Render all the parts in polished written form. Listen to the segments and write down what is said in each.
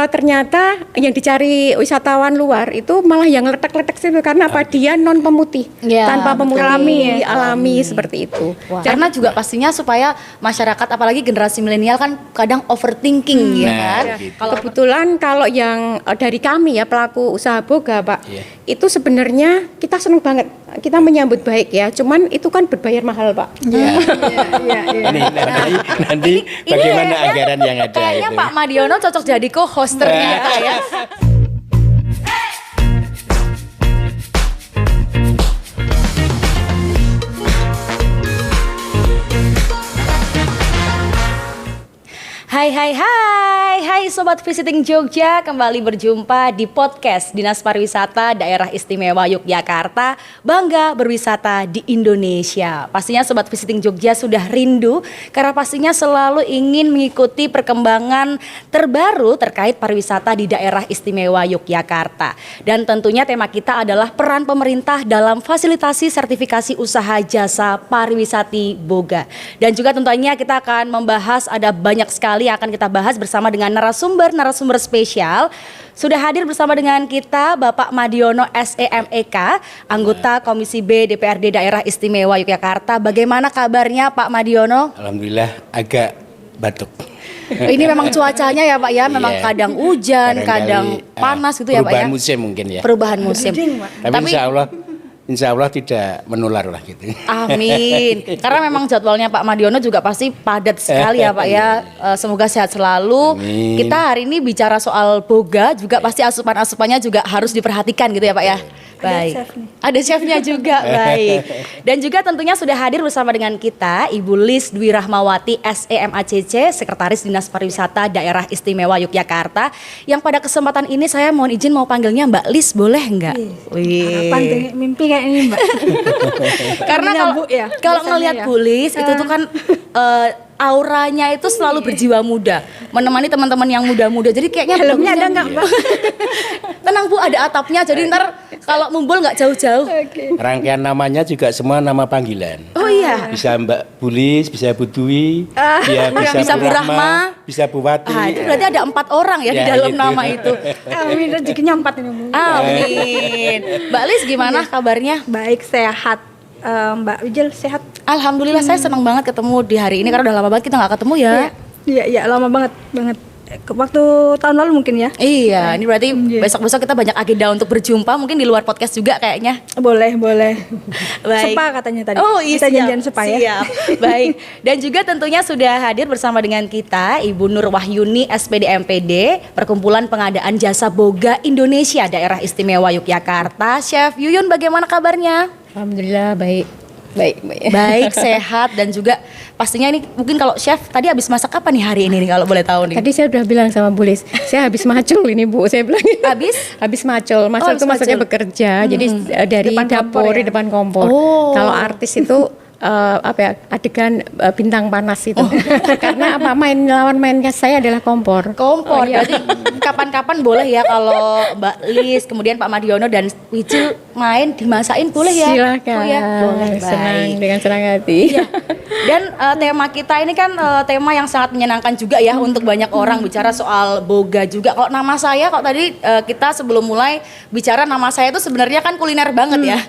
ternyata yang dicari wisatawan luar itu malah yang letak-letak situ karena apa? Dia non pemutih, tanpa pemutih alami seperti itu. Karena juga pastinya supaya masyarakat apalagi generasi milenial kan kadang overthinking ya kan. Gitu. Kebetulan kalau yang dari kami ya pelaku usaha boga Pak, itu sebenarnya kita senang banget, kita menyambut baik ya. Cuman itu kan berbayar mahal Pak. Nanti bagaimana anggaran yang ada kayaknya itu. Pak Madiono cocok jadi co-host ternyata ya. Hai Sobat Visiting Jogja, kembali berjumpa di podcast Dinas Pariwisata Daerah Istimewa Yogyakarta, bangga berwisata di Indonesia. Pastinya Sobat Visiting Jogja sudah rindu karena pastinya selalu ingin mengikuti perkembangan terbaru terkait pariwisata di Daerah Istimewa Yogyakarta. Dan tentunya tema kita adalah peran pemerintah dalam fasilitasi sertifikasi usaha jasa pariwisati boga. Dan juga tentunya kita akan membahas, ada banyak sekali yang akan kita bahas bersama dengan narasumber spesial. Sudah hadir bersama dengan kita Bapak Madiono SEMEK, anggota Komisi B DPRD Daerah Istimewa Yogyakarta. Bagaimana kabarnya Pak Madiono? Alhamdulillah agak batuk. Ini memang cuacanya ya Pak ya, memang kadang hujan, kadang panas gitu ya Pak ya. Perubahan musim mungkin ya. Perubahan musim. Tapi insya Allah tidak menular lah gitu. Amin. Karena memang jadwalnya Pak Madiono juga pasti padat sekali ya Pak ya. Semoga sehat selalu. Amin. Kita hari ini bicara soal boga juga pasti asupan-asupannya juga harus diperhatikan gitu ya Pak ya. Baik. Ada chefnya juga, baik. Dan juga tentunya sudah hadir bersama dengan kita Ibu Lis Dwi Rahmawati SEMACC, Sekretaris Dinas Pariwisata Daerah Istimewa Yogyakarta. Yang pada kesempatan ini saya mohon izin mau panggilnya Mbak Lis, boleh enggak? Harapan mimpi kayak ini Mbak. Karena kalau ngelihat Bu Lis itu tuh kan auranya itu selalu berjiwa muda, menemani teman-teman yang muda-muda. Jadi kayaknya helmnya ada nggak Mbak? Tenang Bu, ada atapnya. Jadi ntar kalau mumbul nggak jauh-jauh. Rangkaian namanya juga semua nama panggilan. Oh iya. Bisa Mbak Bulis, bisa Bu Dwi, bisa Bu Rahma, bisa Bu Wati. Itu berarti ada 4 orang ya di dalam gitu. nama itu. Amin, rezekinya 4 ini Bu. Amin. Mbak Lis gimana kabarnya? Baik, sehat. Mbak Wijel sehat? Alhamdulillah saya senang banget ketemu di hari ini karena udah lama banget kita nggak ketemu ya. Iya, lama banget. Waktu tahun lalu mungkin ya. Iya, ini berarti besok-besok kita banyak agenda untuk berjumpa, mungkin di luar podcast juga kayaknya. Boleh. Baik. Spa katanya tadi. Oh iya, kita janjian spa ya. Siap. Baik. Dan juga tentunya sudah hadir bersama dengan kita Ibu Nur Wahyuni SPD MPD, Perkumpulan Pengadaan Jasa Boga Indonesia Daerah Istimewa Yogyakarta. Chef Yuyun, bagaimana kabarnya? Alhamdulillah baik. Baik, sehat, dan juga pastinya ini mungkin kalau chef tadi habis masak apa nih hari ini nih kalau boleh tahu nih? Tadi saya udah bilang sama Bu Lis, saya habis macul ini Bu, saya bilang. Habis macul. Macul itu maksudnya bekerja. Jadi dari depan dapur kompor, di depan kompor. Kalau artis itu adegan bintang panas itu. Karena lawan mainnya saya adalah kompor. Berarti kapan-kapan boleh ya kalau Mbak Lis kemudian Pak Madiono dan Wijil main dimasakin boleh ya? Silakan. Oh ya, boleh. Senang, dengan senang hati. Iya. Dan tema kita ini kan tema yang sangat menyenangkan juga ya untuk banyak orang bicara soal boga juga. Kalau nama saya, kalau tadi kita sebelum mulai bicara nama saya itu sebenarnya kan kuliner banget ya.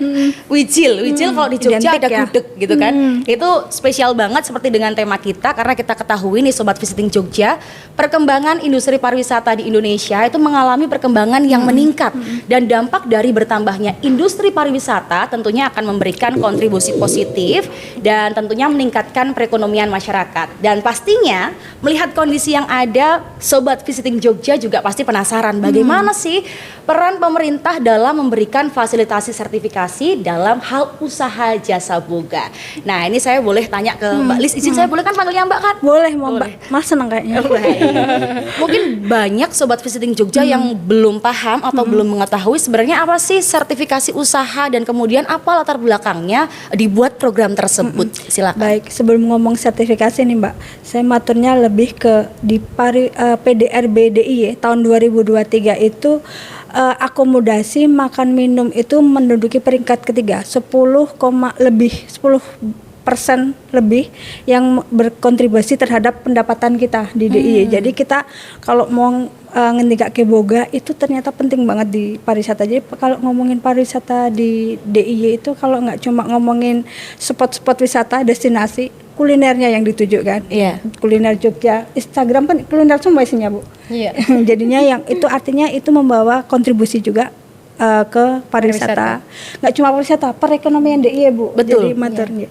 Wijil kalau di Jogja ada gudeg gitu kan. Itu spesial banget seperti dengan tema kita karena kita ketahui nih Sobat Visiting Jogja, perkembangan industri pariwisata di Indonesia itu mengalami perkembangan yang meningkat dan dampak dari bertambahnya industri pariwisata tentunya akan memberikan kontribusi positif dan tentunya meningkatkan perekonomian masyarakat. Dan pastinya melihat kondisi yang ada, Sobat Visiting Jogja juga pasti penasaran bagaimana sih peran pemerintah dalam memberikan fasilitasi sertifikasi dalam hal usaha jasa boga. Nah ini saya boleh tanya ke Mbak Lis, izin saya boleh kan panggilnya Mbak kan? Boleh Mbak, Mas senang kayaknya. Mungkin banyak Sobat Visiting Jogja yang belum paham atau belum mengetahui sebenarnya apa sih sertifikasi usaha dan kemudian apa latar belakangnya dibuat program tersebut. Silakan. Baik, sebelum ngomong sertifikasi nih Mbak, saya maturnya lebih ke di PDRBDI ya, tahun 2023 itu akomodasi makan minum itu menduduki peringkat ketiga 10 persen lebih yang berkontribusi terhadap pendapatan kita di DIY. Jadi kita kalau mau ngendikake boga itu ternyata penting banget di pariwisata. Jadi kalau ngomongin pariwisata di DIY itu kalau nggak cuma ngomongin spot-spot wisata, destinasi, kulinernya yang ditujukan. Iya. Kuliner Jogja, Instagram kan kuliner semua isinya, Bu. Iya. Jadinya yang itu artinya itu membawa kontribusi juga ke pariwisata. Nggak cuma pariwisata, perekonomian DIY, Bu. Betul. Jadi maturnya.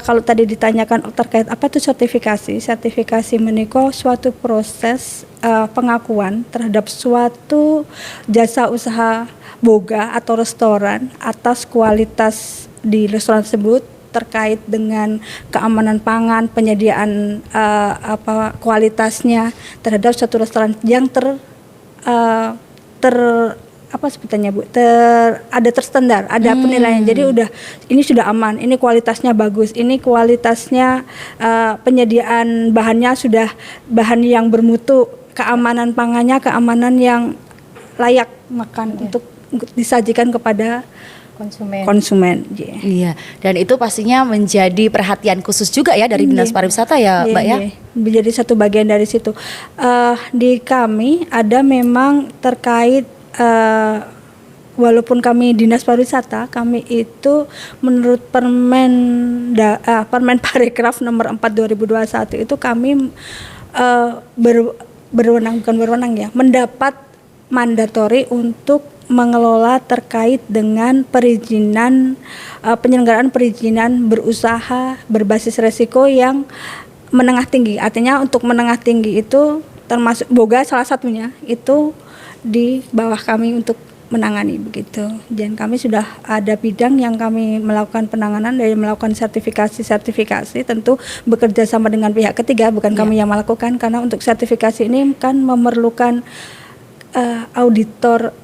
Kalau tadi ditanyakan terkait apa itu sertifikasi? Sertifikasi menika suatu proses pengakuan terhadap suatu jasa usaha boga atau restoran atas kualitas di restoran tersebut terkait dengan keamanan pangan, penyediaan kualitasnya terhadap suatu restoran yang apa sebutannya, Bu, ada terstandar, ada penilaian. Jadi ini sudah aman, ini kualitasnya bagus, ini kualitasnya penyediaan bahannya sudah bahan yang bermutu, keamanan pangannya keamanan yang layak makan untuk disajikan kepada konsumen. Iya, dan itu pastinya menjadi perhatian khusus juga ya dari Dinas Pariwisata ya, Mbak ya. Menjadi satu bagian dari situ. Di kami ada memang terkait walaupun kami Dinas Pariwisata, kami itu menurut Permen Parekraf nomor 4 2021 itu kami mendapat mandatori untuk mengelola terkait dengan perizinan penyelenggaraan perizinan berusaha berbasis resiko yang menengah tinggi. Artinya untuk menengah tinggi itu termasuk boga salah satunya itu di bawah kami untuk menangani begitu. Dan kami sudah ada bidang yang kami melakukan penanganan dari melakukan sertifikasi tentu bekerja sama dengan pihak ketiga, bukan kami yang melakukan, karena untuk sertifikasi ini kan memerlukan auditor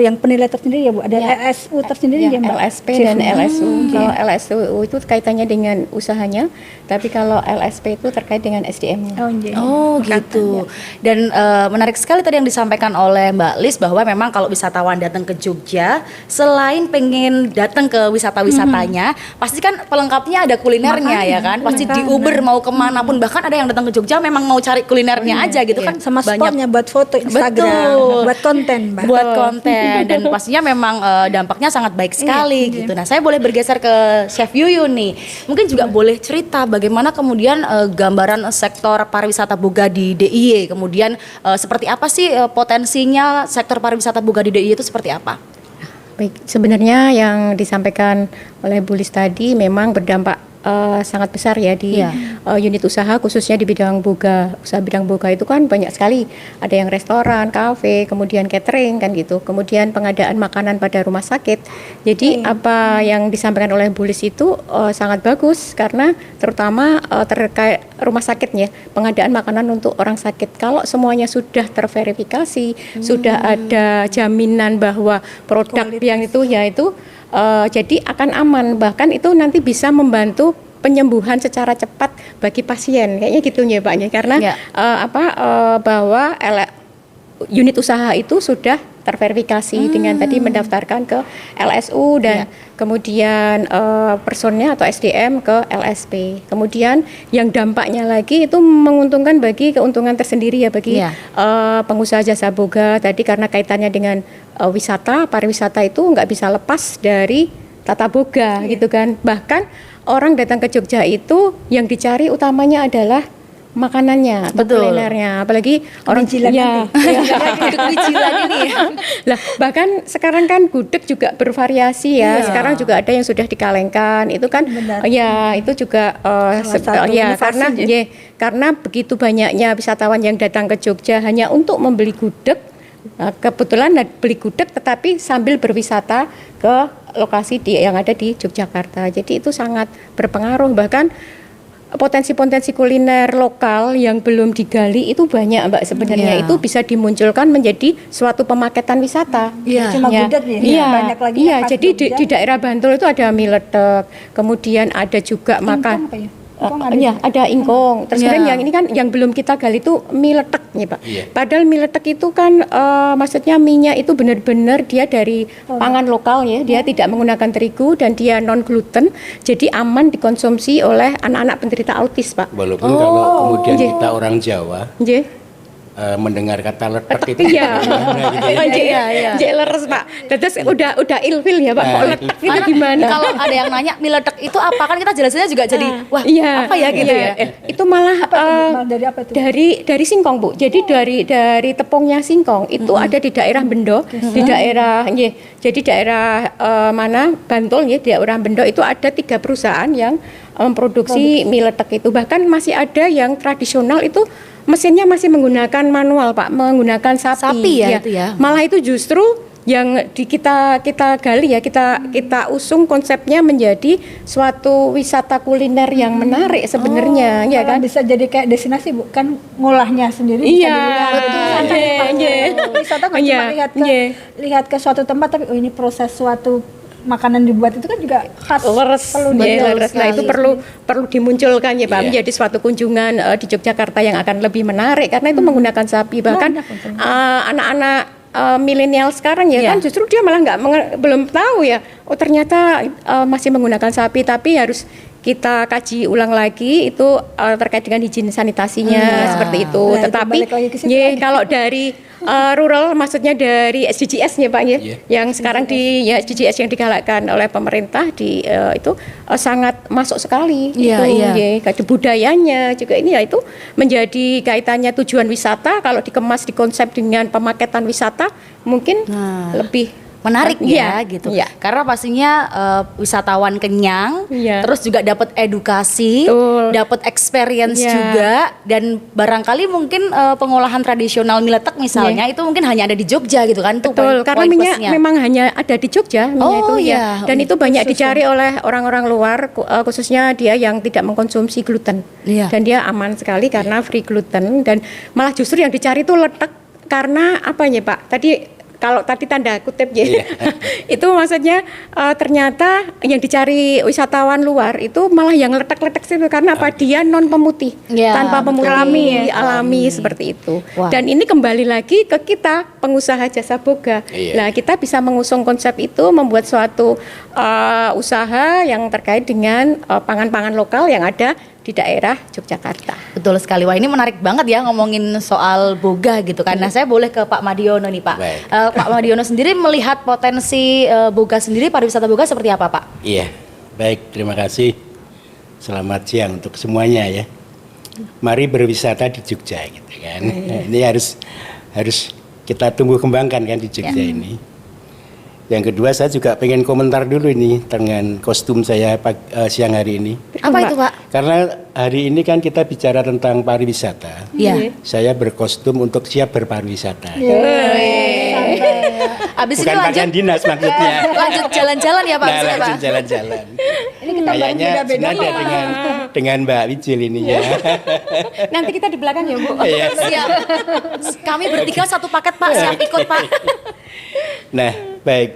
yang penilai tersendiri ya, Bu. Ada LSU tersendiri ya, Mbak. LSP dan LSU. Kalau LSU itu kaitannya dengan usahanya, tapi kalau LSP itu terkait dengan SDM-nya. Oh gitu. Dan menarik sekali tadi yang disampaikan oleh Mbak Lis bahwa memang kalau wisatawan datang ke Jogja, selain pengen datang ke wisata-wisatanya, pasti kan pelengkapnya ada kulinernya ya kan. Pasti di Uber mau kemana pun, bahkan ada yang datang ke Jogja memang mau cari kulinernya aja gitu kan. Sama banyak. spotnya buat foto Instagram, buat konten. Buat konten dan pastinya memang dampaknya sangat baik sekali gitu. Nah, saya boleh bergeser ke Chef Yuyun nih. Mungkin juga boleh cerita bagaimana kemudian gambaran sektor pariwisata boga di DIY. Kemudian seperti apa sih potensinya sektor pariwisata boga di DIY itu seperti apa? Baik, sebenarnya yang disampaikan oleh Bu Lis tadi memang berdampak sangat besar ya di unit usaha, khususnya di bidang boga. Usaha bidang boga itu kan banyak sekali, ada yang restoran, kafe, kemudian catering kan gitu, kemudian pengadaan makanan pada rumah sakit. Jadi apa yang disampaikan oleh Bu Lis itu sangat bagus, karena terutama terkait rumah sakitnya, pengadaan makanan untuk orang sakit. Kalau semuanya sudah terverifikasi, sudah ada jaminan bahwa produk yang itu yaitu jadi akan aman, bahkan itu nanti bisa membantu penyembuhan secara cepat bagi pasien, kayaknya gitu ya Pak ya, karena bahwa unit usaha itu sudah terverifikasi dengan tadi mendaftarkan ke LSU dan kemudian personnya atau SDM ke LSP. Kemudian yang dampaknya lagi itu menguntungkan bagi keuntungan tersendiri ya bagi pengusaha jasa boga tadi, karena kaitannya dengan wisata, pariwisata itu nggak bisa lepas dari tata boga gitu kan. Bahkan orang datang ke Jogja itu yang dicari utamanya adalah makanannya, kulinernya, apalagi orang gudeg wijilan ini. Lah, bahkan sekarang kan gudeg juga bervariasi ya. Sekarang juga ada yang sudah dikalengkan. Itu kan itu juga karena begitu banyaknya wisatawan yang datang ke Jogja hanya untuk membeli gudeg. Kebetulan beli gudeg tetapi sambil berwisata ke lokasi yang ada di Yogyakarta. Jadi itu sangat berpengaruh, bahkan potensi-potensi kuliner lokal yang belum digali itu banyak Mbak sebenarnya. Itu bisa dimunculkan menjadi suatu pemaketan wisata. Cuma gudeg banyak lagi. Jadi di daerah Bantul itu ada mie ledek, kemudian ada juga Iya, ada ingkong. Terus kemudian yang ini kan yang belum kita gali itu mie letek nih, Pak. Iya. Padahal mie letek itu kan maksudnya mie-nya itu benar-benar dia dari pangan lokal ya. Dia tidak menggunakan terigu dan dia non gluten. Jadi aman dikonsumsi oleh anak-anak penderita autis, Pak. Walaupun kalau kemudian kita orang Jawa Nggih. mendengar kata letek itu Iya. gimana gitu ya. Nggih leres, Pak. Terus udah ilfil ya, Pak. Kok Nah, letek itu gimana? Kalau ada yang nanya mie letek itu apa, kan kita jelasinnya juga jadi wah Iya, apa ya gitu iya. ya. Itu malah Dari apa itu? dari singkong, Bu. Jadi dari tepungnya singkong itu ada di daerah Bendo, di daerah nggih. Jadi daerah mana Bantul nggih, di daerah Bendo itu ada 3 perusahaan yang memproduksi mie letek itu. Bahkan masih ada yang tradisional itu mesinnya masih menggunakan manual, Pak, menggunakan sapi. Sapi ya itu ya. Malah itu justru yang kita gali ya, kita usung konsepnya menjadi suatu wisata kuliner yang menarik sebenarnya, ya kan? Bisa jadi kayak destinasi, Bu, kan ngolahnya sendiri. Iya, bisa dilihat. Wisata nggak cuma lihat ke suatu tempat, tapi ini proses suatu makanan dibuat itu kan juga khas. Leres, Perlu leres. Nah itu sekali. perlu dimunculkan ya Pak, Iya. menjadi suatu kunjungan di Yogyakarta yang akan lebih menarik karena itu menggunakan sapi. Bahkan anak-anak milenial sekarang ya kan justru dia malah belum tahu ya. Oh ternyata masih menggunakan sapi, tapi harus kita kaji ulang lagi itu terkait dengan izin sanitasinya seperti itu. Nah, itu Tetapi balik lagi ke situ ya, lagi. kalau dari rural maksudnya dari SDGs-nya Pak ya, yang sekarang di SDGs yang digalakkan oleh pemerintah itu sangat masuk sekali. Iya, itu iya. ya, kayak budayanya juga ini ya itu menjadi kaitannya tujuan wisata kalau dikemas dikonsep dengan pemaketan wisata mungkin lebih Menarik ya Iya, gitu. iya. Karena pastinya wisatawan kenyang, Iya. terus juga dapat edukasi, Betul. dapat experience Iya. juga, dan barangkali mungkin pengolahan tradisional mie letek misalnya itu mungkin hanya ada di Jogja gitu kan? Tuh Betul, karena poin minyak plusnya. memang hanya ada di Jogja minyak Oh, itu iya. Dan itu banyak dicari oleh orang-orang luar khususnya dia yang tidak mengkonsumsi gluten. Iya. Dan dia aman sekali karena free gluten dan malah justru yang dicari itu letek karena apa ya Pak? Kalau tadi tanda kutip ya, itu maksudnya ternyata yang dicari wisatawan luar itu malah yang letek-letek situ karena apa? Dia non pemutih, Ya, tanpa pemutih alami seperti itu. Wah. Dan ini kembali lagi ke kita pengusaha jasa boga. Iya. Nah kita bisa mengusung konsep itu, membuat suatu usaha yang terkait dengan pangan-pangan lokal yang ada di daerah Yogyakarta. Betul sekali. Wah ini menarik banget ya ngomongin soal boga gitu kan. Nah saya boleh ke Pak Madiono nih Pak. Baik. Pak Madiono sendiri melihat potensi boga sendiri, pariwisata boga seperti apa Pak? Iya, baik, terima kasih. Selamat siang untuk semuanya ya. Mari berwisata di Jogja gitu kan. Ini harus kita tumbuh kembangkan kan di Jogja ini. Yang kedua saya juga pengen komentar dulu ini dengan kostum saya siang hari ini. Apa itu Pak? Karena hari ini kan kita bicara tentang pariwisata. Iya. Saya berkostum untuk siap berpariwisata. Abis Bukan ini lanjut pakaian dinas maksudnya. lanjut jalan-jalan ya Pak. Nah, abis ini, Pak. langsung jalan-jalan. Ini kita Kayaknya beda-beda, senada dengan Mbak Wijil ini ya. Nanti kita di belakang ya Bu. Iya. Siap. Kami bertiga satu paket Pak, siap ikut Pak. Nah, baik.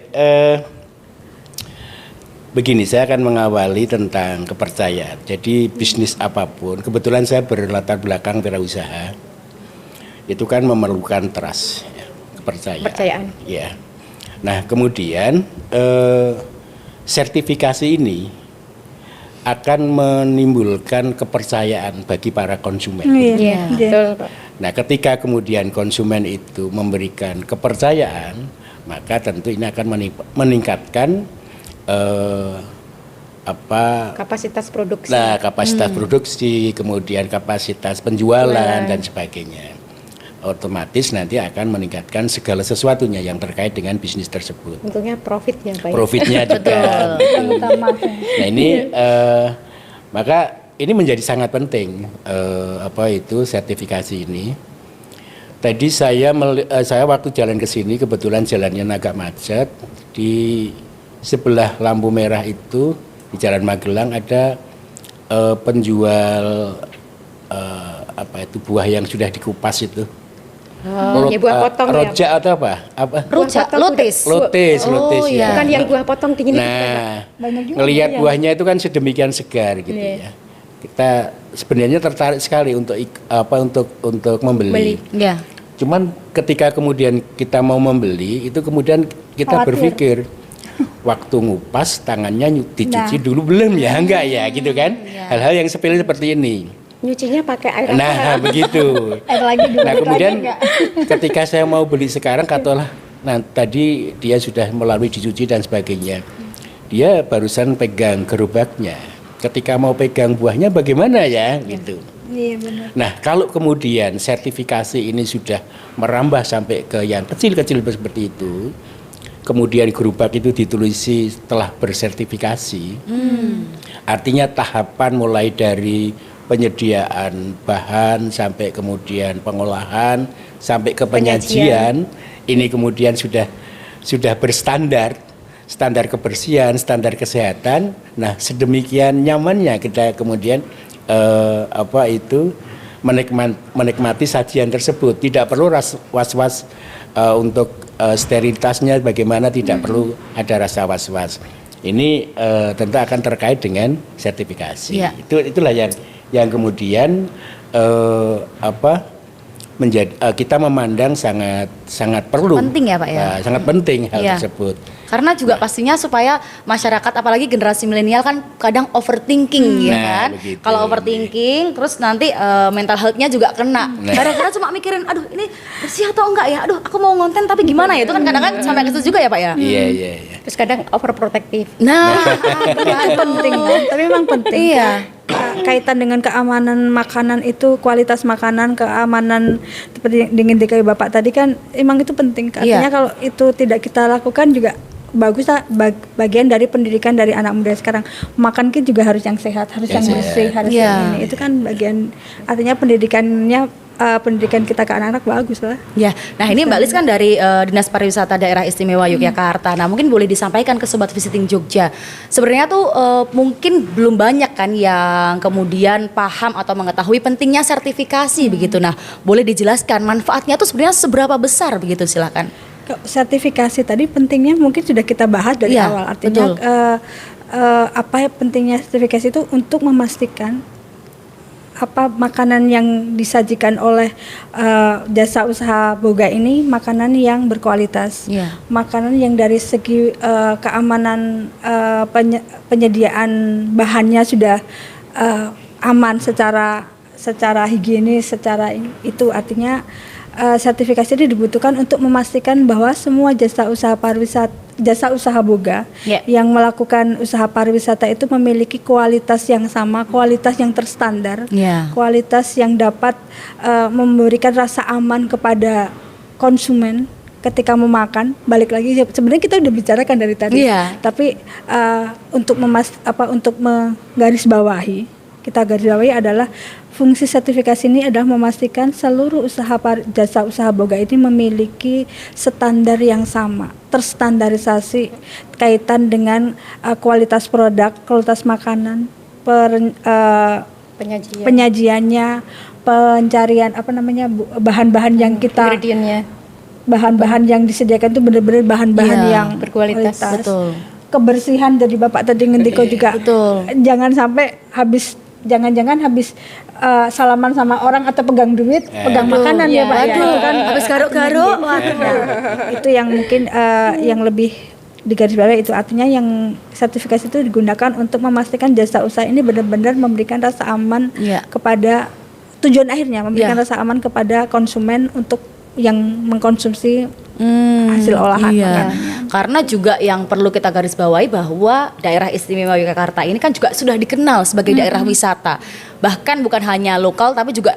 Begini, saya akan mengawali tentang kepercayaan. Jadi bisnis apapun, kebetulan saya berlatar belakang wirausaha, itu kan memerlukan trust, ya, kepercayaan. Ya. Nah, kemudian sertifikasi ini akan menimbulkan kepercayaan bagi para konsumen. Iya, betul Pak. Nah, ketika kemudian konsumen itu memberikan kepercayaan, maka tentu ini akan meningkatkan Kapasitas produksi. Nah, kapasitas produksi, kemudian kapasitas penjualan dan sebagainya. Otomatis nanti akan meningkatkan segala sesuatunya yang terkait dengan bisnis tersebut. Untungnya profit ya Pak. Profitnya juga. Yang utama. Nah ini maka ini menjadi sangat penting sertifikasi ini. Tadi saya waktu jalan ke sini kebetulan jalannya agak macet, di sebelah lampu merah itu di Jalan Magelang ada penjual buah yang sudah dikupas itu. Ya, buah potong ya. Rojak atau apa? Rujak, potong lotis. Lotis iya. Bukan yang buah potong dingin itu, Pak. Nah, ngelihat buahnya itu kan sedemikian segar gitu ya. kita sebenarnya tertarik sekali untuk membeli. Ya. Cuman ketika kemudian kita mau membeli itu kemudian kita Khawatir. berpikir waktu ngupas tangannya dicuci dulu belum ya, enggak ya gitu kan. Hal-hal yang sepele seperti ini. Nyucinya pakai air apa? Nah begitu. Air lagi dulu. Nah kemudian ketika saya mau beli sekarang katakanlah, nah tadi dia sudah melalui dicuci dan sebagainya, dia barusan pegang gerobaknya. Ketika mau pegang buahnya bagaimana ya gitu. Iya benar. Nah kalau kemudian sertifikasi ini sudah merambah sampai ke yang kecil-kecil seperti itu, kemudian gerobak itu ditulisi telah bersertifikasi, artinya tahapan mulai dari penyediaan bahan sampai kemudian pengolahan sampai ke penyajian ini kemudian sudah berstandar, standar kebersihan, standar kesehatan. Nah sedemikian nyamannya kita kemudian menikmati sajian tersebut, tidak perlu was-was untuk sterilitasnya bagaimana, tidak perlu ada rasa was-was. Ini tentu akan terkait dengan sertifikasi. Ya. Itulah yang kemudian menjadi kita memandang sangat perlu. Penting ya, Pak ya? Sangat penting hal Iya. tersebut. Karena juga pastinya supaya masyarakat apalagi generasi milenial kan kadang overthinking ya Nah, kan. begitu. Kalau overthinking terus nanti mental health-nya juga kena. Nah. Gara-gara cuma mikirin aduh ini bersih atau enggak ya. Aduh aku mau ngonten tapi gimana ya. Itu kan kadang kan sampai ke situ juga ya Pak ya. Iya. Terus kadang overprotective. Nah, Itu penting kan? Tapi memang penting. Iya. Kaitan dengan keamanan makanan itu, kualitas makanan, keamanan seperti yang DKI Bapak tadi kan emang itu penting. Artinya Iya. kalau itu tidak kita lakukan juga bagus lah, bagian dari pendidikan dari anak muda sekarang. Makan kan juga harus yang sehat, harus yang Yang bersih, sehat. harus Iya. yang ini. Itu kan bagian, artinya pendidikan kita ke anak-anak bagus lah. Ya, nah ini Mbak Lis kan dari Dinas Pariwisata Daerah Istimewa Yogyakarta. Nah mungkin boleh disampaikan ke Sobat Visiting Jogja. Sebenarnya tuh mungkin belum banyak kan yang kemudian paham atau mengetahui pentingnya sertifikasi begitu. Nah boleh dijelaskan manfaatnya tuh sebenarnya seberapa besar begitu, silakan. Sertifikasi tadi pentingnya mungkin sudah kita bahas dari Iya, awal. Artinya betul. apa ya pentingnya sertifikasi itu untuk memastikan apa makanan yang disajikan oleh jasa usaha boga ini makanan yang berkualitas, Iya. makanan yang dari segi keamanan penyediaan bahannya sudah aman secara higienis, secara itu artinya sertifikasi ini dibutuhkan untuk memastikan bahwa semua jasa usaha boga Ya. yang melakukan usaha pariwisata itu memiliki kualitas yang sama, kualitas yang terstandar, Ya. kualitas yang dapat memberikan rasa aman kepada konsumen ketika memakan. Balik lagi sebenarnya kita udah bicarakan dari tadi, Iya. tapi untuk menggarisbawahi, kita garisbawahi adalah fungsi sertifikasi ini adalah memastikan seluruh jasa usaha boga ini memiliki standar yang sama, terstandarisasi kaitan dengan kualitas produk, kualitas makanan, Penyajian. penyajiannya, pencarian bahan-bahan yang kita Ingredientnya. bahan-bahan yang disediakan itu benar-benar bahan-bahan Iya, yang berkualitas. Betul. Kebersihan dari Bapak tadi ngendiko juga. Betul. Jangan sampai jangan-jangan habis salaman sama orang atau pegang duit, pegang makanan ya Pak. Ya. Waduh, Itu kan habis garuk-garuk. Waduh. itu yang mungkin yang lebih digarisbawahi itu artinya yang sertifikasi itu digunakan untuk memastikan jasa usaha ini benar-benar memberikan rasa aman Iya. kepada tujuan akhirnya memberikan Iya. rasa aman kepada konsumen untuk yang mengkonsumsi hasil olahan Iya. makanannya. Karena juga yang perlu kita garis bawahi bahwa daerah istimewa Yogyakarta ini kan juga sudah dikenal sebagai daerah wisata. Bahkan bukan hanya lokal tapi juga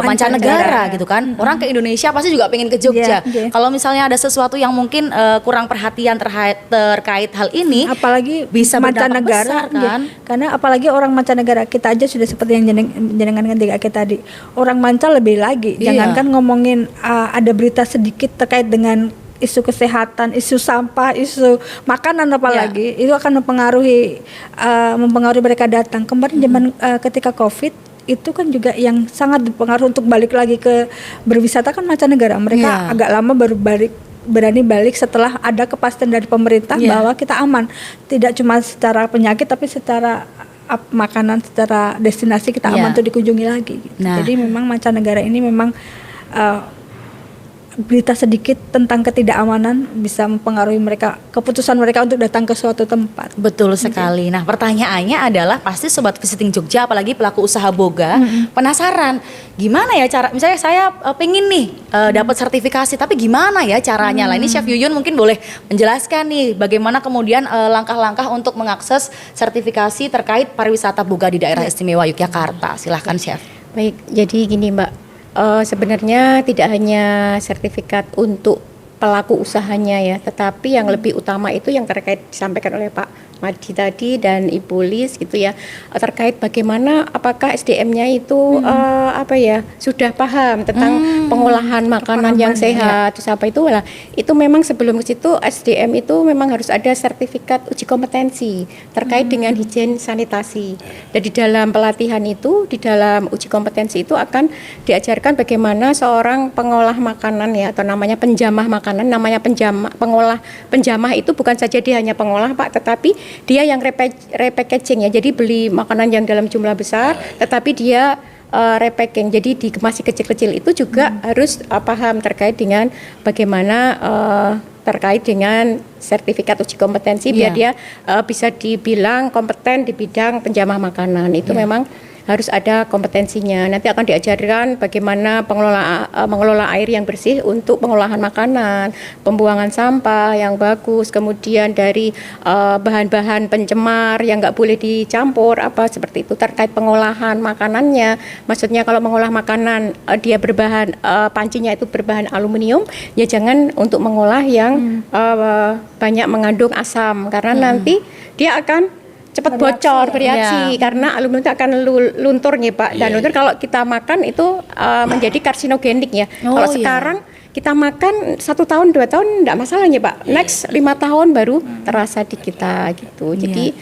mancanegara gitu kan. Orang ke Indonesia pasti juga pengen ke Jogja. Iya, iya. Kalau misalnya ada sesuatu yang mungkin kurang perhatian terkait hal ini, Apalagi bisa berdampak mancanegara besar, kan? iya. Karena apalagi orang mancanegara kita aja sudah seperti yang jenengan ketika kita tadi, orang manca lebih lagi. Iya. Jangankan ngomongin ada berita sedikit terkait dengan isu kesehatan, isu sampah, isu makanan apalagi itu akan mempengaruhi mereka datang. Kemarin zaman ketika Covid itu kan juga yang sangat berpengaruh untuk balik lagi ke berwisata kan mancanegara. Mereka Iya. agak lama baru berani balik setelah ada kepastian dari pemerintah Iya. bahwa kita aman, tidak cuma secara penyakit tapi secara makanan secara destinasi kita aman untuk dikunjungi lagi gitu. Nah. Jadi memang mancanegara ini memang berita sedikit tentang ketidakamanan bisa mempengaruhi keputusan mereka untuk datang ke suatu tempat. Betul sekali. Nah, pertanyaannya adalah pasti Sobat Visiting Jogja, apalagi pelaku usaha boga, penasaran gimana ya cara, misalnya saya pengen nih dapat sertifikasi, tapi gimana ya caranya? Lah ini Chef Yuyun mungkin boleh menjelaskan nih bagaimana kemudian langkah-langkah untuk mengakses sertifikasi terkait pariwisata boga di daerah istimewa Yogyakarta. Silahkan Chef. Baik, jadi gini Mbak, sebenarnya tidak hanya sertifikat untuk pelaku usahanya ya, tetapi yang lebih utama itu yang terkait disampaikan oleh Pak Madi tadi dan Ibu Lis gitu ya, terkait bagaimana apakah SDM-nya itu sudah paham tentang pengolahan makanan yang sehat, terus apa itu lah. Itu memang sebelum ke situ SDM itu memang harus ada sertifikat uji kompetensi terkait dengan higien sanitasi. Dan di dalam pelatihan itu, di dalam uji kompetensi itu akan diajarkan bagaimana seorang pengolah makanan ya, atau namanya penjamah makanan, namanya penjamah itu bukan saja dia hanya pengolah Pak, tetapi dia yang repackaging ya, jadi beli makanan yang dalam jumlah besar, tetapi dia repacking, jadi dikemas kecil-kecil itu juga harus paham terkait dengan bagaimana terkait dengan sertifikat uji kompetensi biar dia bisa dibilang kompeten di bidang penjamah makanan. Itu memang harus ada kompetensinya. Nanti akan diajarkan bagaimana mengelola air yang bersih untuk pengolahan makanan, pembuangan sampah yang bagus, kemudian dari bahan-bahan pencemar yang nggak boleh dicampur, seperti itu terkait pengolahan makanannya. Maksudnya kalau mengolah makanan dia berbahan pancinya itu berbahan aluminium, ya jangan untuk mengolah yang banyak mengandung asam karena nanti dia akan cepat bocor, bereaksi karena aluminium itu akan luntur nih Pak. Dan luntur kalau kita makan itu menjadi karsinogenik ya. Kalau sekarang kita makan 1 tahun 2 tahun enggak masalah ya Pak. Next 5 tahun baru terasa di kita gitu. Jadi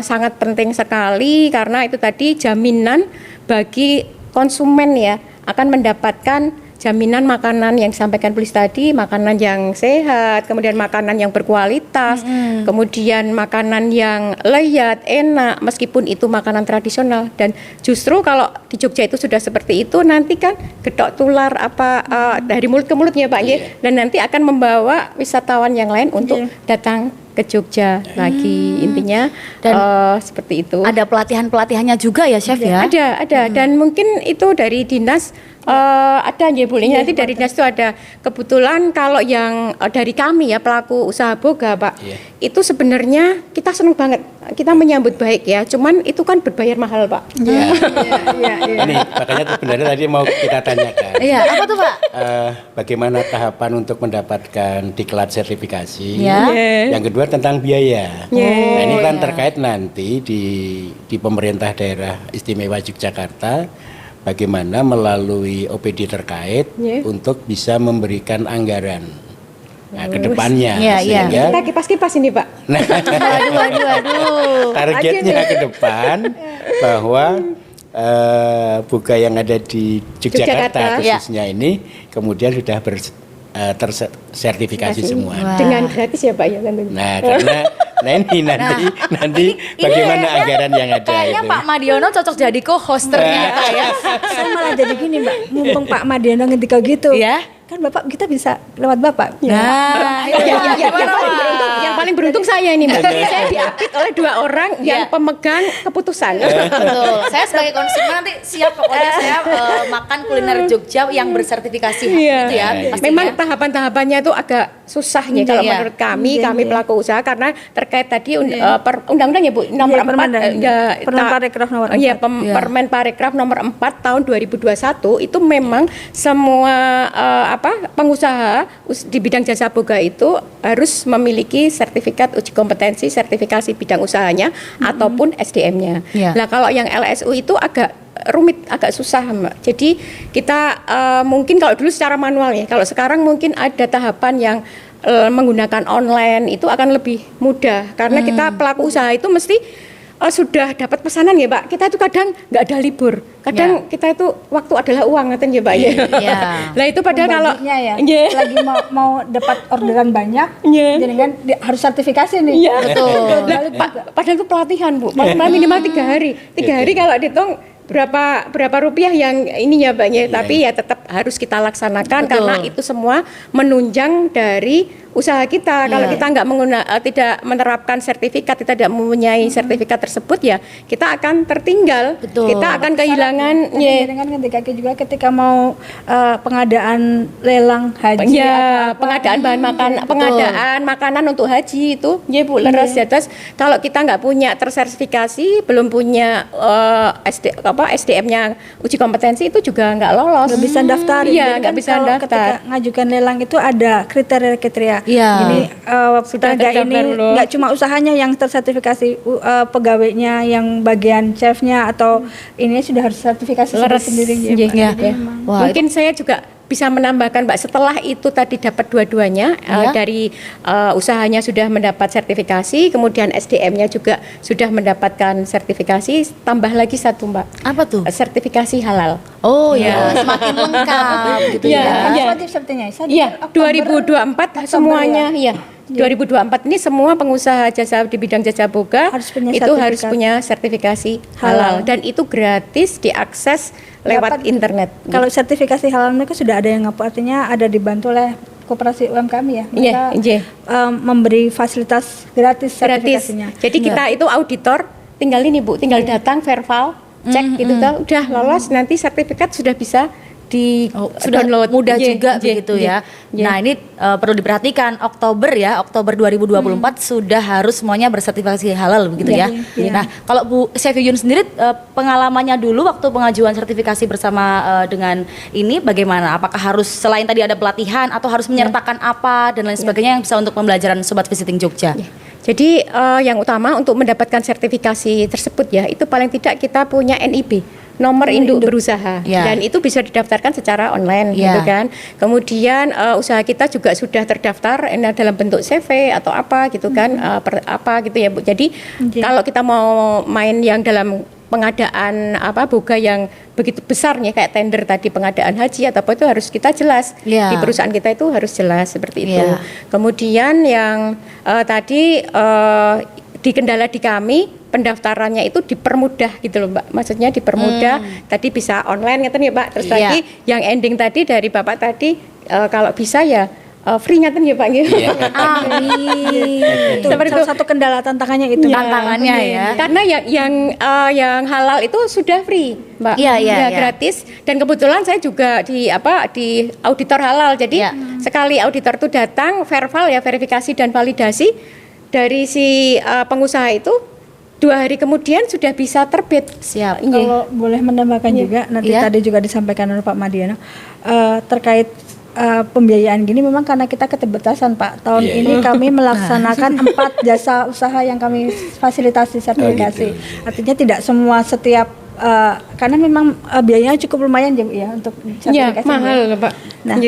sangat penting sekali karena itu tadi jaminan bagi konsumen ya akan mendapatkan jaminan makanan yang disampaikan Pulis tadi, makanan yang sehat, kemudian makanan yang berkualitas, kemudian makanan yang lezat, enak, meskipun itu makanan tradisional. Dan justru kalau di Jogja itu sudah seperti itu, nanti kan gedok tular dari mulut ke mulutnya Pak, dan nanti akan membawa wisatawan yang lain untuk datang ke Jogja lagi, intinya dan seperti itu. Ada pelatihannya juga ya Chef ya? Ada dan mungkin itu dari dinas ada ya bolehnya nanti dari dinas itu ada. Kebetulan kalau yang dari kami ya pelaku usaha boga Pak, itu sebenarnya kita senang banget, kita menyambut baik ya, cuman itu kan berbayar mahal Pak. Ini makanya sebenarnya tadi mau kita tanyakan. Apa tuh Pak? Bagaimana tahapan untuk mendapatkan diklat sertifikasi? Yang kedua tentang biaya. Nah, ini kan terkait nanti di pemerintah daerah istimewa Yogyakarta bagaimana melalui OPD terkait untuk bisa memberikan anggaran ke depannya sehingga kita kipas-kipas ini Pak. Nah, targetnya ke depan bahwa boga yang ada di Yogyakarta khususnya ini kemudian sudah tersertifikasi semua. Dengan gratis ya Pak ya tentunya. Nah, karena nanti bagaimana anggaran yang ada kayaknya itu. Pak Madiono cocok jadi co-host ternyata ya. Saya malah jadi gini Mbak, mumpung Pak Madiono ngetika gitu. Kan Bapak kita bisa lewat Bapak. Yang paling beruntung saya ini Mbak. Saya diapit oleh 2 orang yang pemegang keputusan. Betul. Saya sebagai konsumen nanti siap pokoknya saya makan kuliner Jogja yang bersertifikasi gitu ya. Memang tahapan-tahapannya itu agak susah ya kalau menurut kami pelaku usaha karena terkait tadi undang-undang ya Bu nomor 4 Permen Parekraf nomor 4 tahun 2021 itu memang semua pengusaha di bidang jasa boga itu harus memiliki sertifikat uji kompetensi, sertifikasi bidang usahanya ataupun SDM-nya. Nah, kalau yang LSU itu agak rumit, agak susah Mbak. Jadi kita mungkin kalau dulu secara manual ya, kalau sekarang mungkin ada tahapan yang menggunakan online itu akan lebih mudah karena kita pelaku usaha itu mesti sudah dapat pesanan ya Pak, kita itu kadang nggak ada libur, kadang kita itu waktu adalah uang, ngeten ya Pak ya. Nah itu padahal kalau Membaginya ya, lagi mau dapat orderan banyak, jadi kan harus sertifikasi nih. Betul. Padahal itu pelatihan Bu, minimal 3 hari. 3 hari kalau dihitung berapa rupiah yang ini ya Mbak ya, tapi ya tetap harus kita laksanakan karena itu semua menunjang dari usaha kita. Kalau kita nggak tidak menerapkan sertifikat, kita tidak mempunyai sertifikat tersebut ya kita akan tertinggal. Kita akan kehilangan dengan ketika mau pengadaan lelang haji pengadaan bahan pengadaan makanan untuk haji itu ya Bu leres ya. Terus kalau kita nggak punya tersertifikasi, belum punya SDM-nya uji kompetensi itu juga nggak lolos. Nggak bisa daftar. Iya, nggak bisa daftar. Ketika ngajukan lelang itu ada kriteria. Ini tenaga ini nggak cuma usahanya yang tersertifikasi, pegawainya yang bagian chefnya atau ini sudah harus sertifikasi sendiri. Mungkin saya juga bisa menambahkan Mbak, setelah itu tadi dapat dua-duanya, dari usahanya sudah mendapat sertifikasi, kemudian SDM-nya juga sudah mendapatkan sertifikasi, tambah lagi satu Mbak. Apa tuh? Sertifikasi halal. Oh ya, semakin lengkap gitu ya. Iya, 2024 semuanya ya. 2024 ini semua pengusaha jasa di bidang jasa boga harus punya sertifikasi halal dan itu gratis diakses lewat internet. Kalau sertifikasi halal mereka sudah ada yang artinya ada dibantu oleh koperasi UMKM ya. Mereka memberi fasilitas gratis sertifikasinya. Jadi kita itu auditor tinggal ini Bu, tinggal datang verbal cek gitu udah lolos, nanti sertifikat sudah bisa sudah download mudah juga begitu ya. Nah ini perlu diperhatikan Oktober 2024 sudah harus semuanya bersertifikasi halal begitu ya. Nah kalau Bu Chef Yuyun sendiri pengalamannya dulu waktu pengajuan sertifikasi bersama dengan ini bagaimana? Apakah harus selain tadi ada pelatihan atau harus menyertakan apa dan lain sebagainya yang bisa untuk pembelajaran Sobat Visiting Jogja? Jadi yang utama untuk mendapatkan sertifikasi tersebut ya itu paling tidak kita punya NIB, nomor induk berusaha, dan itu bisa didaftarkan secara online gitu kan. Kemudian usaha kita juga sudah terdaftar dalam bentuk CV atau apa gitu kan, apa gitu ya Bu. Jadi kalau kita mau main yang dalam pengadaan boga yang begitu besarnya kayak tender tadi pengadaan haji atau apa itu harus kita jelas di perusahaan kita itu harus jelas seperti itu. Kemudian yang tadi di kendala di kami pendaftarannya itu dipermudah gitu loh Mbak. Maksudnya dipermudah, tadi bisa online ngeten ya Pak. Terus lagi yang ending tadi dari Bapak tadi kalau bisa ya free ngeten ya Pak. Itu salah satu kendala tantangannya itu. Tantangannya ya. Karena yang halal itu sudah free Mbak. Gratis. Dan kebetulan saya juga di auditor halal. Jadi sekali auditor itu datang verifikasi dan validasi dari si pengusaha itu 2 hari kemudian sudah bisa terbit. Siap. Kalau boleh menambahkan juga, nanti tadi juga disampaikan oleh Pak Madiano terkait pembiayaan gini, memang karena kita keterbatasan Pak. Tahun ini kami melaksanakan 4 jasa usaha yang kami fasilitasi sertifikasi. Artinya tidak semua setiap karena memang biayanya cukup lumayan ya untuk sertifikasi. Mahal Pak. Nah,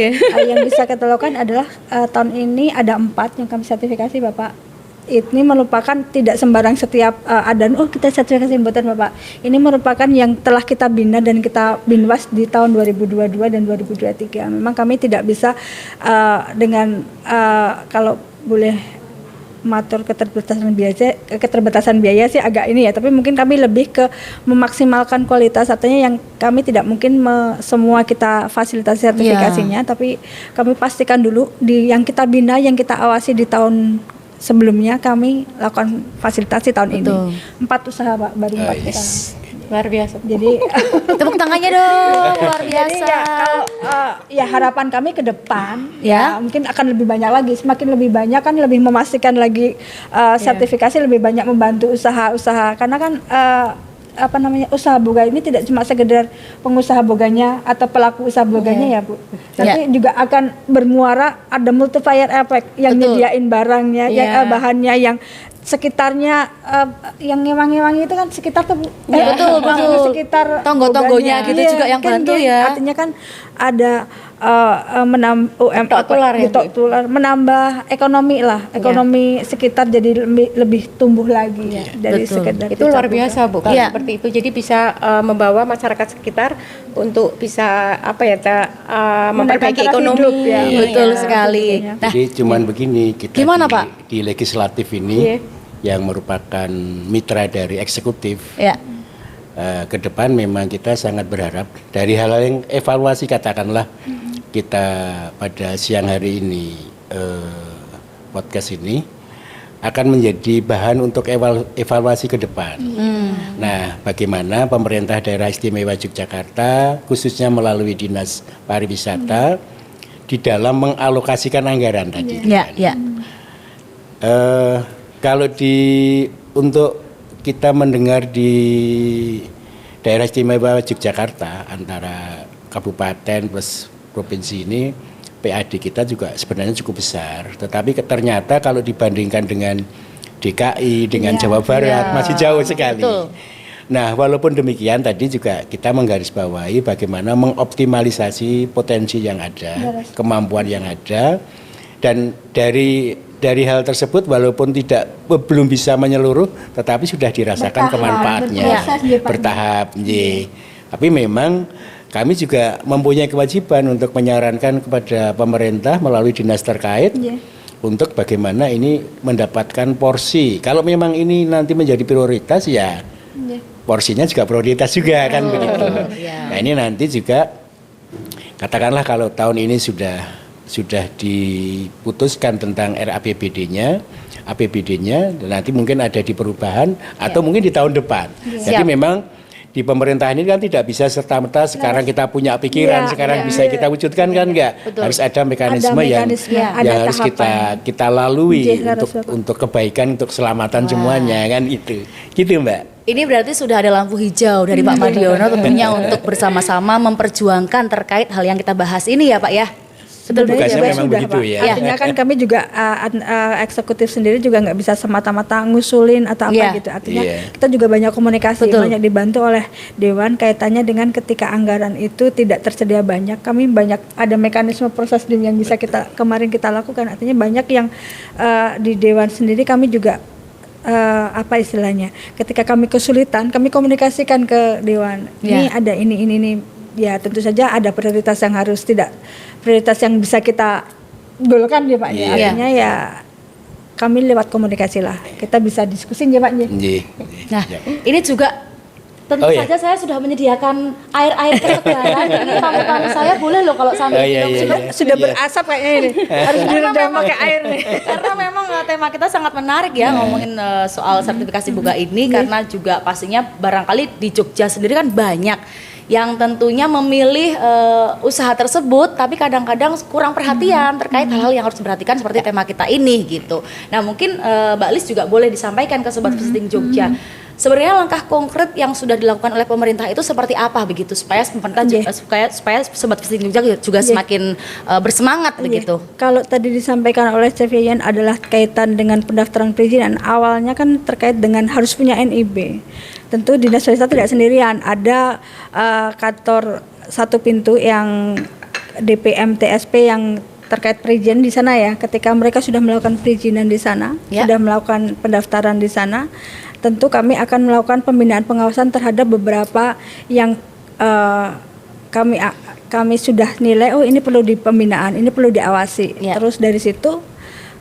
yang bisa kita lakukan adalah tahun ini ada 4 yang kami sertifikasi Bapak. Ini merupakan tidak sembarang setiap kita sertifikasi buatan Bapak. Ini merupakan yang telah kita bina dan kita binwas di tahun 2022 dan 2023. Memang kami tidak bisa dengan kalau boleh matur keterbatasan biaya sih agak ini ya, tapi mungkin kami lebih ke memaksimalkan kualitas, artinya yang kami tidak mungkin semua kita fasilitasi sertifikasinya, tapi kami pastikan dulu di yang kita bina, yang kita awasi di tahun sebelumnya kami lakukan fasilitasi tahun ini. 4 usaha Pak, baru 4 usaha. Luar biasa. Jadi tepuk tangannya dong, luar biasa. Jadi kalau harapan kami ke depan mungkin akan lebih banyak lagi, semakin lebih banyak kan lebih memastikan lagi sertifikasi, lebih banyak membantu usaha-usaha karena kan usaha boga ini tidak cuma sekedar pengusaha boganya atau pelaku usaha boganya ya Bu, tapi juga akan bermuara ada multiplier effect yang nyediain barangnya, bahannya, yang sekitarnya yang ngewang-ngewang itu kan sekitar tuh betul sekitar tonggo-tonggonya gitu juga yang bantu ya. Artinya kan ada menambah ekonomi lah, ekonomi sekitar jadi lebih tumbuh lagi ya dari Betul. sekedar Itu luar pecah biasa Bu, kalau Iya. seperti itu. Jadi bisa membawa masyarakat sekitar untuk bisa memperbaiki taraf ekonomi. hidup, ya. Betul Ya. sekali. tentunya. Nah, Jadi cuman begini, kita Gimana, di, Pak? di legislatif ini Iya. yang merupakan mitra dari eksekutif, ya. ke depan memang kita sangat berharap dari hal-hal yang evaluasi, katakanlah kita pada siang hari ini podcast ini akan menjadi bahan untuk evaluasi ke depan. Nah, bagaimana pemerintah daerah istimewa Yogyakarta khususnya melalui Dinas Pariwisata di dalam mengalokasikan anggaran tadi. Ya, ya. Kalau untuk kita mendengar di daerah istimewa Yogyakarta antara kabupaten plus provinsi ini, PAD kita juga sebenarnya cukup besar. Tetapi ternyata kalau dibandingkan dengan DKI, dengan Jawa Barat masih jauh sekali. Betul. Nah, walaupun demikian tadi juga kita menggarisbawahi bagaimana mengoptimalisasi potensi yang ada, kemampuan yang ada, dan dari hal tersebut walaupun belum bisa menyeluruh, tetapi sudah dirasakan kemanfaatnya bertahap. Tapi memang kami juga mempunyai kewajiban untuk menyarankan kepada pemerintah melalui dinas terkait untuk bagaimana ini mendapatkan porsi. Kalau memang ini nanti menjadi prioritas ya porsinya juga prioritas juga kan begitu. Nah, ini nanti juga katakanlah kalau tahun ini sudah diputuskan tentang RAPBD-nya, APBD-nya, dan nanti mungkin ada di perubahan atau mungkin di tahun depan. Jadi memang di pemerintahan ini kan tidak bisa serta-merta sekarang kita punya pikiran, sekarang bisa kita wujudkan kan enggak. Harus ada mekanisme, yang harus kita lalui untuk kebaikan, untuk keselamatan semuanya kan itu. Gitu Mbak. Ini berarti sudah ada lampu hijau dari Pak Mardiono tentunya untuk bersama-sama memperjuangkan terkait hal yang kita bahas ini ya Pak ya. Tugasnya memang begitu Pak. ya. Artinya kan kami juga eksekutif sendiri juga nggak bisa semata-mata ngusulin atau apa gitu. Artinya kita juga banyak komunikasi, banyak dibantu oleh Dewan kaitannya dengan ketika anggaran itu tidak tersedia banyak. Kami banyak ada mekanisme proses yang bisa kemarin kita lakukan. Artinya banyak yang di Dewan sendiri kami juga apa istilahnya? Ketika kami kesulitan, kami komunikasikan ke Dewan. Ini ada ini. Ya tentu saja ada prioritas yang prioritas yang bisa kita golkan ya Pak. Artinya ya kami lewat komunikasi lah. Kita bisa diskusi ya Pak. Nah, ini juga tentu saja saya sudah menyediakan air kesegaran. Ini tamu-tamu saya boleh loh kalau sambil sudah berasap kayaknya ini. Harus diredam pakai air nih. Karena memang tema kita sangat menarik ya ngomongin soal sertifikasi boga ini karena juga pastinya barangkali di Jogja sendiri kan banyak yang tentunya memilih usaha tersebut tapi kadang-kadang kurang perhatian terkait hal-hal yang harus diperhatikan seperti tema kita ini gitu. Nah mungkin Mbak Lis juga boleh disampaikan ke Sobat Visiting Jogja. Sebenarnya langkah konkret yang sudah dilakukan oleh pemerintah itu seperti apa begitu supaya pemerintah supaya Sobat Visiting Jogja juga semakin bersemangat begitu. Kalau tadi disampaikan oleh Chef Yayan adalah kaitan dengan pendaftaran perizinan. Awalnya kan terkait dengan harus punya NIB. Tentu Dinas Pariwisata tidak sendirian, ada kantor satu pintu yang DPM TSP yang terkait perizinan di sana ya. Ketika mereka sudah melakukan perizinan di sana, sudah melakukan pendaftaran di sana, tentu kami akan melakukan pembinaan pengawasan terhadap beberapa yang kami sudah nilai ini perlu di pembinaan, ini perlu diawasi. Terus dari situ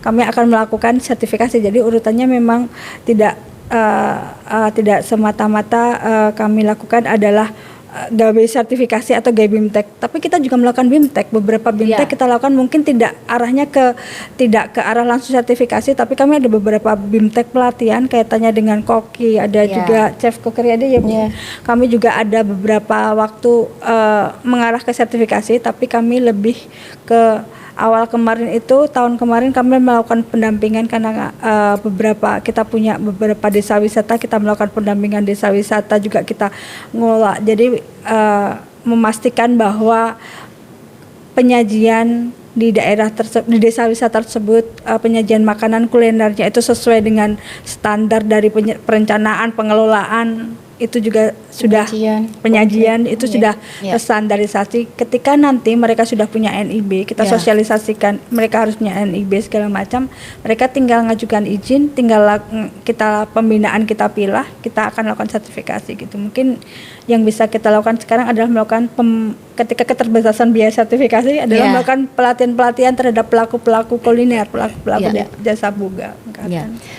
kami akan melakukan sertifikasi. Jadi urutannya memang tidak semata-mata kami lakukan adalah gawe sertifikasi atau gawe BIMTEK, tapi kita juga melakukan BIMTEK. Beberapa BIMTEK kita lakukan mungkin tidak arahnya tidak ke arah langsung sertifikasi, tapi kami ada beberapa BIMTEK pelatihan kaitannya dengan koki, ada juga chef cookery ada ya Bu. Kami juga ada beberapa waktu mengarah ke sertifikasi, tapi kami lebih ke awal kemarin itu, tahun kemarin kami melakukan pendampingan karena kita punya beberapa desa wisata, kita melakukan pendampingan desa wisata juga kita ngelola. Jadi memastikan bahwa penyajian di daerah di desa wisata tersebut penyajian makanan kulinernya itu sesuai dengan standar dari perencanaan pengelolaan itu juga sudah penyajian itu sudah terstandarisasi. Ketika nanti mereka sudah punya NIB, kita sosialisasikan mereka harus punya NIB segala macam, mereka tinggal ngajukan izin, tinggal kita pembinaan kita pilah, kita akan lakukan sertifikasi gitu. Mungkin yang bisa kita lakukan sekarang adalah melakukan ketika keterbatasan biaya sertifikasi adalah melakukan pelatihan-pelatihan terhadap pelaku-pelaku kuliner, pelaku-pelaku jasa boga.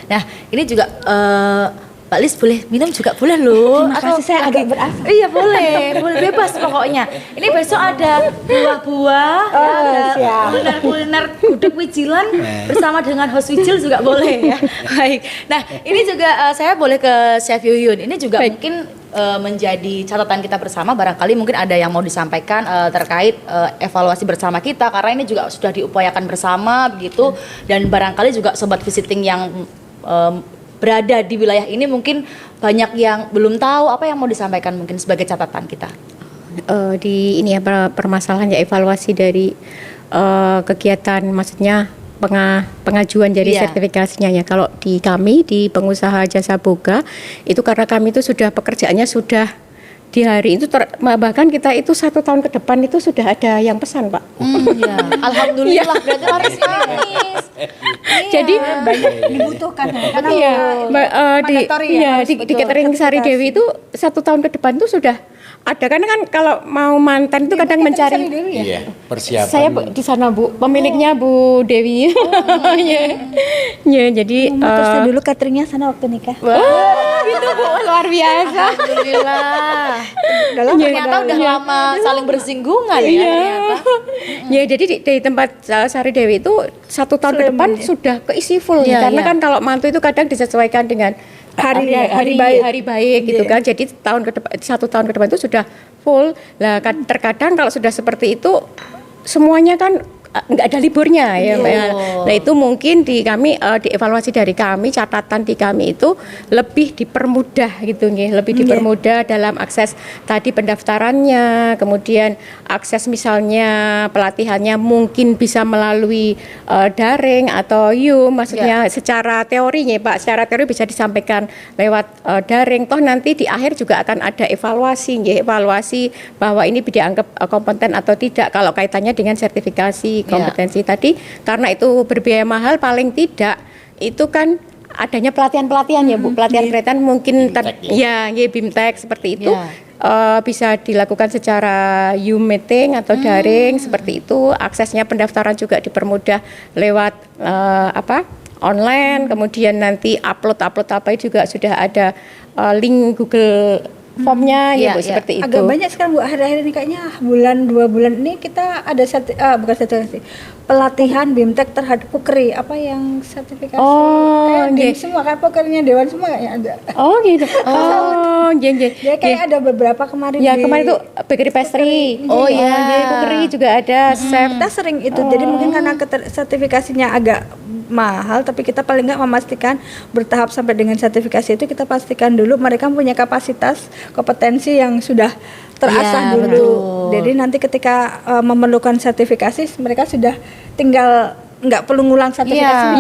Nah, ini juga Mbak Lis boleh minum juga boleh loh. Terima kasih, saya agak berasa. Iya boleh bebas pokoknya. Ini besok ada buah-buah, ada kuliner gudeg Wijilan bersama dengan host Wijil juga boleh ya. Baik. Nah ini juga saya boleh ke Chef Yuyun. Ini juga mungkin menjadi catatan kita bersama. Barangkali mungkin ada yang mau disampaikan terkait evaluasi bersama kita karena ini juga sudah diupayakan bersama begitu. Dan barangkali juga sobat visiting yang berada di wilayah ini mungkin banyak yang belum tahu apa yang mau disampaikan mungkin sebagai catatan kita. Di ini ya permasalahan ya evaluasi dari kegiatan maksudnya pengajuan dari sertifikasinya ya. Kalau di kami di pengusaha jasa boga itu karena kami itu sudah pekerjaannya sudah di hari itu bahkan kita itu 1 tahun ke depan itu sudah ada yang pesan Pak. Alhamdulillah berarti laris manis. Jadi banyak dibutuhkan karena di catering Sari Dewi itu 1 tahun ke depan itu sudah ada karena kan kalau mau mantan itu kadang mencari persiapan. Saya di sana Bu, pemiliknya Bu Dewi. Jadi terus dulu cateringnya sana waktu nikah. Gitu Bu, luar biasa. Alhamdulillah. Ternyata udah lama saling bersinggungan ya ternyata. Jadi di tempat Sari Dewi itu 1 tahun ke depan sudah keisi full karena kan kalau mantu itu kadang disesuaikan dengan hari baik gitu kan. Jadi 1 tahun ke depan itu sudah full. Lah terkadang kalau sudah seperti itu semuanya kan nggak ada liburnya ya Mbak. Nah itu mungkin di kami dievaluasi dari kami catatan di kami itu lebih dipermudah gitu nih, lebih dipermudah dalam akses tadi pendaftarannya, kemudian akses misalnya pelatihannya mungkin bisa melalui daring atau maksudnya secara teorinya Pak, secara teori bisa disampaikan lewat daring. Toh nanti di akhir juga akan ada evaluasi bahwa ini dianggap kompeten atau tidak kalau kaitannya dengan sertifikasi kompetensi tadi karena itu berbiaya mahal paling tidak itu kan adanya pelatihan-pelatihan ya Bu, pelatihan-pelatihan mungkin BIMTEK seperti itu bisa dilakukan secara Zoom meeting atau daring seperti itu, aksesnya pendaftaran juga dipermudah lewat online, kemudian nanti upload apa juga sudah ada link Google formnya Bu seperti itu. Agak banyak sekarang Bu, akhir-akhir ini kayaknya 2 bulan ini kita ada pelatihan BIMTEK terhadap pokeri, apa yang sertifikasi semua kan pokerinya Dewan semua kayaknya ada. Ya kayak ada beberapa kemarin kemarin itu bakery pastry. Pokeri juga ada chef. Kita sering itu. Jadi mungkin karena sertifikasinya agak mahal, tapi kita paling nggak memastikan bertahap sampai dengan sertifikasi itu kita pastikan dulu mereka punya kapasitas kompetensi yang sudah terasah dulu. Betul. Jadi nanti ketika memerlukan sertifikasi mereka sudah tinggal nggak perlu ngulang sertifikasi.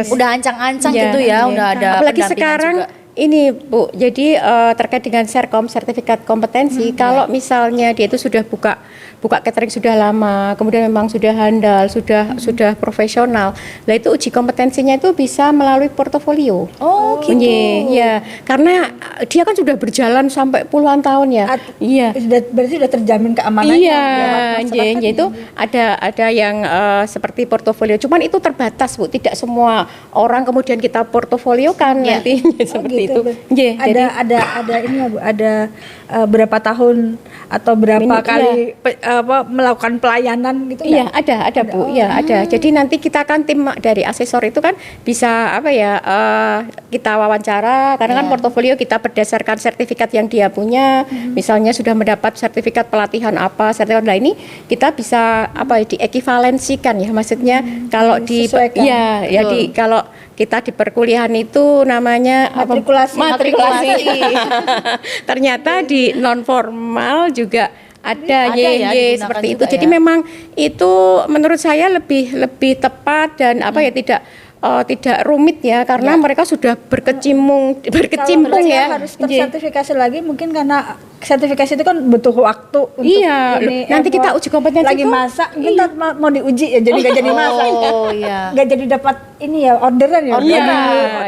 Udah ancang-ancang gitu ya, udah ada. Apalagi sekarang juga. Ini Bu, jadi terkait dengan Serkom sertifikat kompetensi, kalau misalnya dia itu sudah buka catering sudah lama, kemudian memang sudah handal, sudah profesional, lah itu uji kompetensinya itu bisa melalui portofolio. Gitu. Ya, karena dia kan sudah berjalan sampai puluhan tahun ya. Berarti sudah terjamin keamanannya. Itu ada yang seperti portofolio, cuman itu terbatas Bu, tidak semua orang kemudian kita portofolio kan nantinya seperti itu. Ada ini ya Bu, ada berapa tahun atau berapa kali melakukan pelayanan gitu? Iya, ada Bu. Ada. Jadi nanti kita kan tim dari asesor itu kan bisa kita wawancara karena kan portofolio kita berdasarkan sertifikat yang dia punya. Misalnya sudah mendapat sertifikat pelatihan sertifikat ini kita bisa diekivalensikan ya. Maksudnya kalau kalau kita di perkuliahan itu namanya matrikulasi. Ternyata di non formal juga ada seperti itu. Jadi memang itu menurut saya lebih tepat dan tidak tidak rumit ya, karena mereka sudah berkecimpung Kalau ya. harus tersertifikasi lagi mungkin karena sertifikasi itu kan butuh waktu untuk Iya, ini, nanti kita uji kompetensi lagi itu- masak kita mau diuji ya jadi gak jadi masak Oh iya. gak jadi dapat ini ya orderan ya Iya.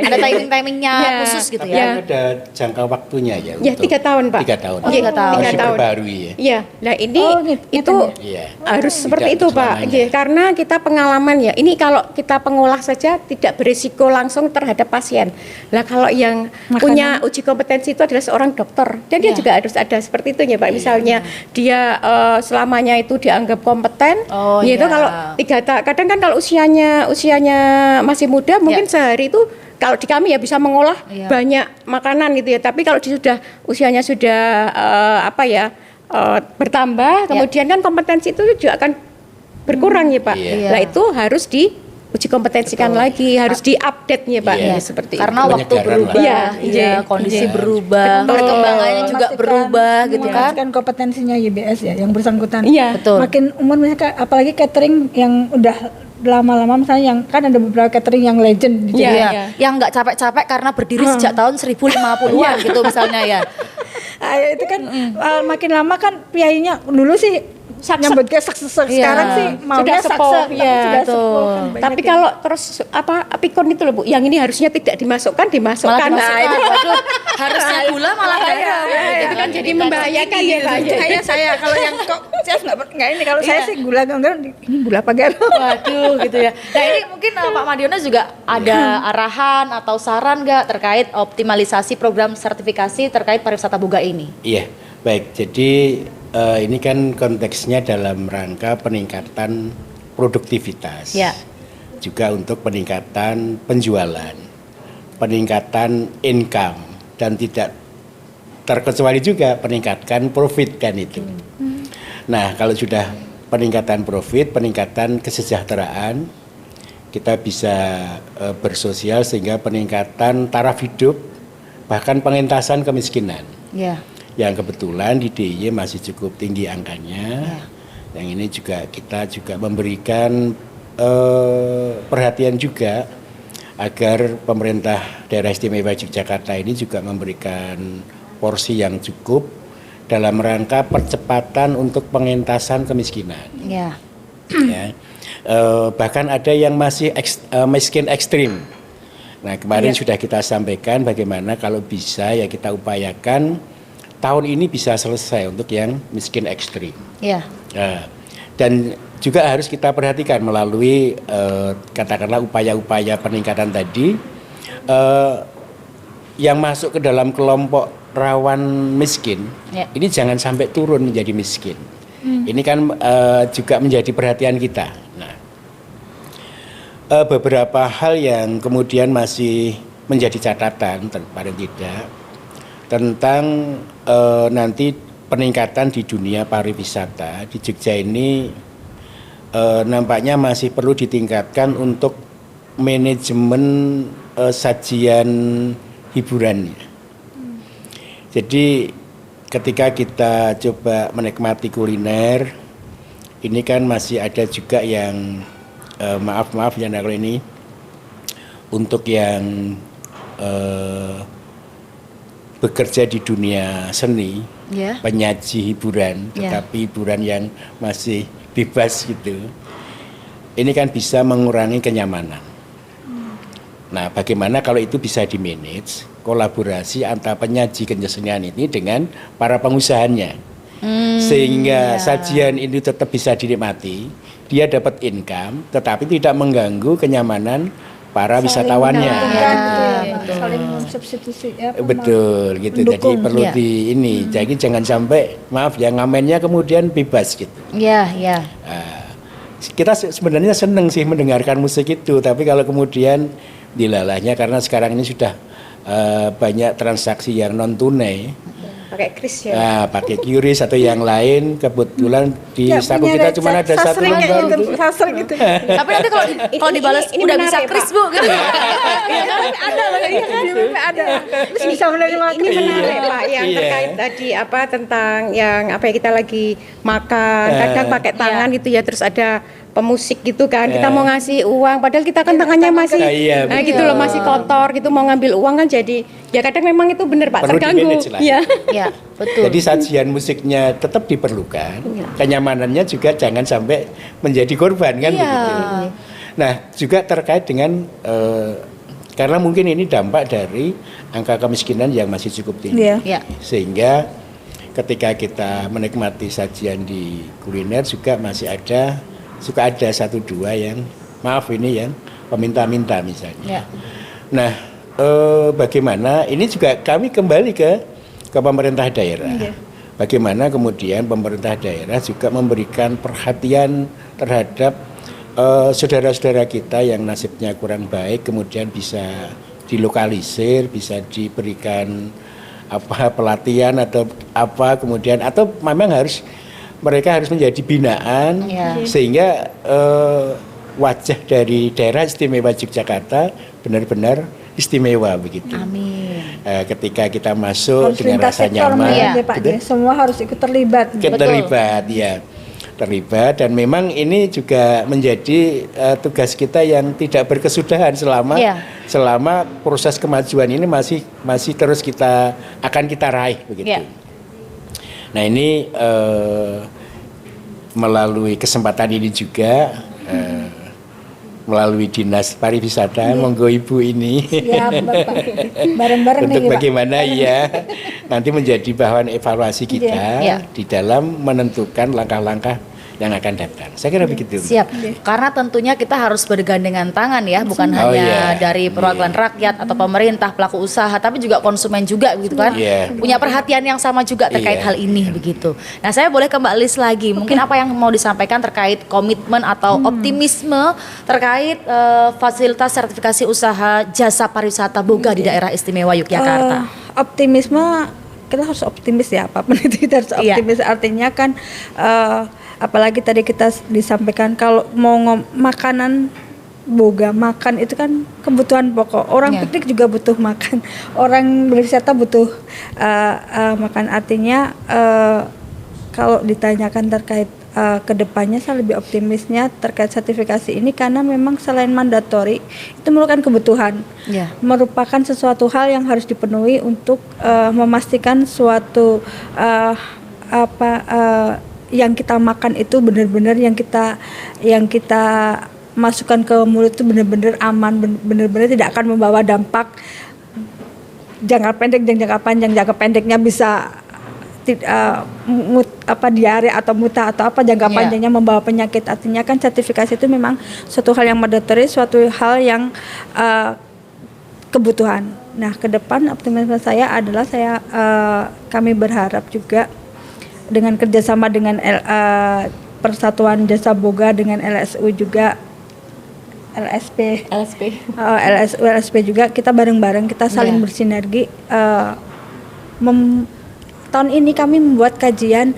Ada timing-timingnya Iya. khusus gitu Tapi ya. kan ada jangka waktunya ya. Ya, 3 tahun, Pak. 3 tahun. Oh, 3 tahun. Harus 3 tahun. diperbarui ya. Iya, nah ini Oh, gitu. itu Iya. harus seperti Tidak itu Pak. selamanya. Iya, karena kita pengalaman ya. Ini kalau kita pengolah saja tidak berisiko langsung terhadap pasien. Lah kalau yang punya uji kompetensi itu adalah seorang dokter dan dia Iya. juga harus ada seperti itu ya Pak. Misalnya dia selamanya itu dianggap kompeten. Oh, ya itu iya. kalau kadang kan kalau usianya masih muda mungkin sehari itu kalau di kami ya bisa mengolah Iya. banyak makanan gitu ya. Tapi kalau usianya sudah bertambah, kemudian kan kompetensi itu juga akan berkurang ya Pak. Iya. Lah itu harus diuji kompetensikan lagi, harus diupdate ya Pak. Iya. Ya, seperti Karena itu. waktu Penyegaran berubah, lah. iya, Iya, kondisi iya. berubah, Betul. perkembangannya juga Memastikan- berubah gitu kan. memastikan kompetensinya YBS ya yang bersangkutan. Iya. Betul. Makin umur misalnya apalagi catering yang udah lama-lama misalnya yang kan ada beberapa catering yang legend di Iya, Iya, iya. yang nggak capek-capek karena berdiri sejak tahun 1050-an gitu misalnya ya. Itu kan makin lama kan piainya dulu sih nyambutnya sakse Iya. sekarang sih maunya Sudah sakse sepuh, ya, sudah betul. sepuh kan banyak Tapi yang- kalau terus pikun itu loh Bu, yang ini harusnya tidak dimasukkan. Malah Nah, dimasukkan. itu Waduh, harusnya gula malah bahaya. Itu kan jadi membahayakan ya Pak. Kayak saya kalau yang kok chef nggak ini kalau saya sih gula garam ini gula apa garam Waduh gitu ya. Nah ini mungkin Pak Madiono juga ada arahan atau saran nggak terkait optimalisasi program sertifikasi terkait pariwisata boga ini? Iya, baik. Jadi ini kan konteksnya dalam rangka peningkatan produktivitas. Ya. Juga untuk peningkatan penjualan, peningkatan income, dan tidak terkecuali juga peningkatkan profit kan itu. Nah, kalau sudah peningkatan profit, peningkatan kesejahteraan, kita bisa bersosial sehingga peningkatan taraf hidup, bahkan pengentasan kemiskinan. Ya. Yang kebetulan di DIY masih cukup tinggi angkanya. Yang ini juga kita juga memberikan perhatian juga agar pemerintah daerah istimewa Yogyakarta ini juga memberikan porsi yang cukup dalam rangka percepatan untuk pengentasan kemiskinan. Ya. Ya. Bahkan ada yang masih miskin ekstrim. Nah, kemarin sudah kita sampaikan bagaimana kalau bisa ya kita upayakan tahun ini bisa selesai untuk yang miskin ekstrim. Ya. Nah, dan juga harus kita perhatikan melalui katakanlah upaya-upaya peningkatan tadi yang masuk ke dalam kelompok rawan miskin, Ya. ini jangan sampai turun menjadi miskin. Ini kan juga menjadi perhatian kita. Nah, beberapa hal yang kemudian masih menjadi catatan paling tidak tentang nanti peningkatan di dunia pariwisata di Jogja ini nampaknya masih perlu ditingkatkan untuk manajemen sajian hiburannya. Jadi ketika kita coba menikmati kuliner, ini kan masih ada juga yang maaf ya kalau ini untuk yang bekerja di dunia seni, Ya. penyaji hiburan, Ya. tetapi hiburan yang masih bebas gitu. Ini kan bisa mengurangi kenyamanan. Nah, bagaimana kalau itu bisa di-manage kolaborasi antara penyaji kesenian ini dengan para pengusahanya, sehingga sajian ini tetap bisa dinikmati, dia dapat income, tetapi tidak mengganggu kenyamanan para wisatawannya. saling substitusi ya Betul gitu. Jadi mendukung. perlu Ya. jadi jangan sampai maaf ya ngamennya kemudian bebas gitu. Ya, ya. Kita sebenarnya seneng sih mendengarkan musik itu, tapi kalau kemudian dilalahnya karena sekarang ini sudah banyak transaksi yang non tunai, Pakai kris ya. pakai QRIS atau yang lain, kebetulan di Nggak saku punya kita receh. cuma ada Saya satu sering kayak lembar gitu, itu. saya sering gitu. Tapi nanti kalau Ini- dibalas ini udah menarik, bisa kris Pak. Bu gitu. Ada loh iya kan ada terus bisa menerima Ini menarik Pak yang Iya. terkait tadi tentang yang kita lagi makan, kadang pakai tangan gitu ya, terus ada pemusik gitu kan, kita mau ngasih uang padahal kita kan tangannya masih Iya, nah betul. gitu loh, masih kotor gitu, mau ngambil uang kan jadi ya kadang memang itu bener Pak, Perlu terganggu di-manage lah. ya. Ya, betul. Jadi sajian musiknya tetap diperlukan, Iya. kenyamanannya juga jangan sampai menjadi korban kan Iya. begitu. Nah juga terkait dengan karena mungkin ini dampak dari angka kemiskinan yang masih cukup tinggi, Iya. Ya. sehingga ketika kita menikmati sajian di kuliner juga masih ada suka ada satu dua yang maaf ini yang peminta-minta misalnya. Ya. Nah, bagaimana ini juga kami kembali ke pemerintah daerah. Bagaimana kemudian pemerintah daerah juga memberikan perhatian terhadap saudara-saudara kita yang nasibnya kurang baik, kemudian bisa dilokalisir, bisa diberikan pelatihan atau apa, kemudian atau memang mereka harus menjadi binaan Ya. sehingga wajah dari daerah istimewa Yogyakarta benar-benar istimewa begitu. Amin. Ketika kita masuk Harus dengan lintas rasa sektor nyaman, Iya. ya Pak, gitu, semua harus ikut terlibat. terlibat, ya, terlibat, dan memang ini juga menjadi tugas kita yang tidak berkesudahan selama Iya. selama proses kemajuan ini masih terus akan kita raih begitu. Iya. Nah ini melalui kesempatan ini juga melalui Dinas Pariwisata, monggo Ibu ini Ya, Bapak. Bareng-bareng untuk nih, Pak. bagaimana ya nanti menjadi bahan evaluasi kita Iya. di dalam menentukan langkah-langkah yang akan datang. Saya kira begitu. Siap. Karena tentunya kita harus bergandengan tangan ya, bukan Oh, hanya iya. dari perwakilan rakyat atau pemerintah, pelaku usaha, tapi juga konsumen juga begitu kan. Iya. Punya perhatian yang sama juga terkait Iya. hal ini begitu. Nah, saya boleh ke Mbak Lis lagi. Mungkin apa yang mau disampaikan terkait komitmen atau optimisme terkait fasilitas sertifikasi usaha jasa pariwisata boga di daerah istimewa Yogyakarta. Optimisme, kita harus optimis ya, apapun itu kita harus Iya. optimis. Artinya kan apalagi tadi kita disampaikan kalau mau makanan boga, makan itu kan kebutuhan pokok. Orang Iya. piknik juga butuh makan, orang berwisata butuh makan. Artinya kalau ditanyakan terkait kedepannya, saya lebih optimisnya terkait sertifikasi ini karena memang selain mandatori itu merupakan kebutuhan, Iya. merupakan sesuatu hal yang harus dipenuhi untuk memastikan suatu yang kita makan itu benar-benar yang kita masukkan ke mulut itu benar-benar aman, benar-benar tidak akan membawa dampak jangka pendek dan jangka panjang. Jangka pendeknya bisa diare atau muntah atau apa, jangka Iya. panjangnya membawa penyakit. Artinya kan sertifikasi itu memang suatu hal yang mandatory, suatu hal yang kebutuhan. Nah, ke depan optimisme saya adalah kami berharap juga dengan kerjasama dengan Persatuan Jasa Boga dengan LSU juga LSP LSP juga, kita bareng-bareng, kita saling Iya. bersinergi. Tahun ini kami membuat kajian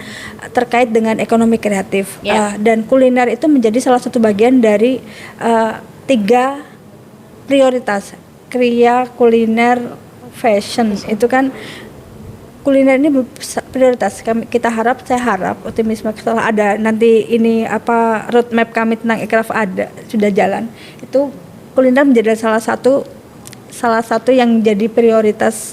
terkait dengan ekonomi kreatif. Iya. Dan kuliner itu menjadi salah satu bagian dari 3 prioritas: kriya, kuliner, fashion. Itu kan kuliner ini prioritas. Saya harap optimisme setelah ada nanti ini roadmap kami tentang ekraf sudah jalan, itu kuliner menjadi salah satu yang jadi prioritas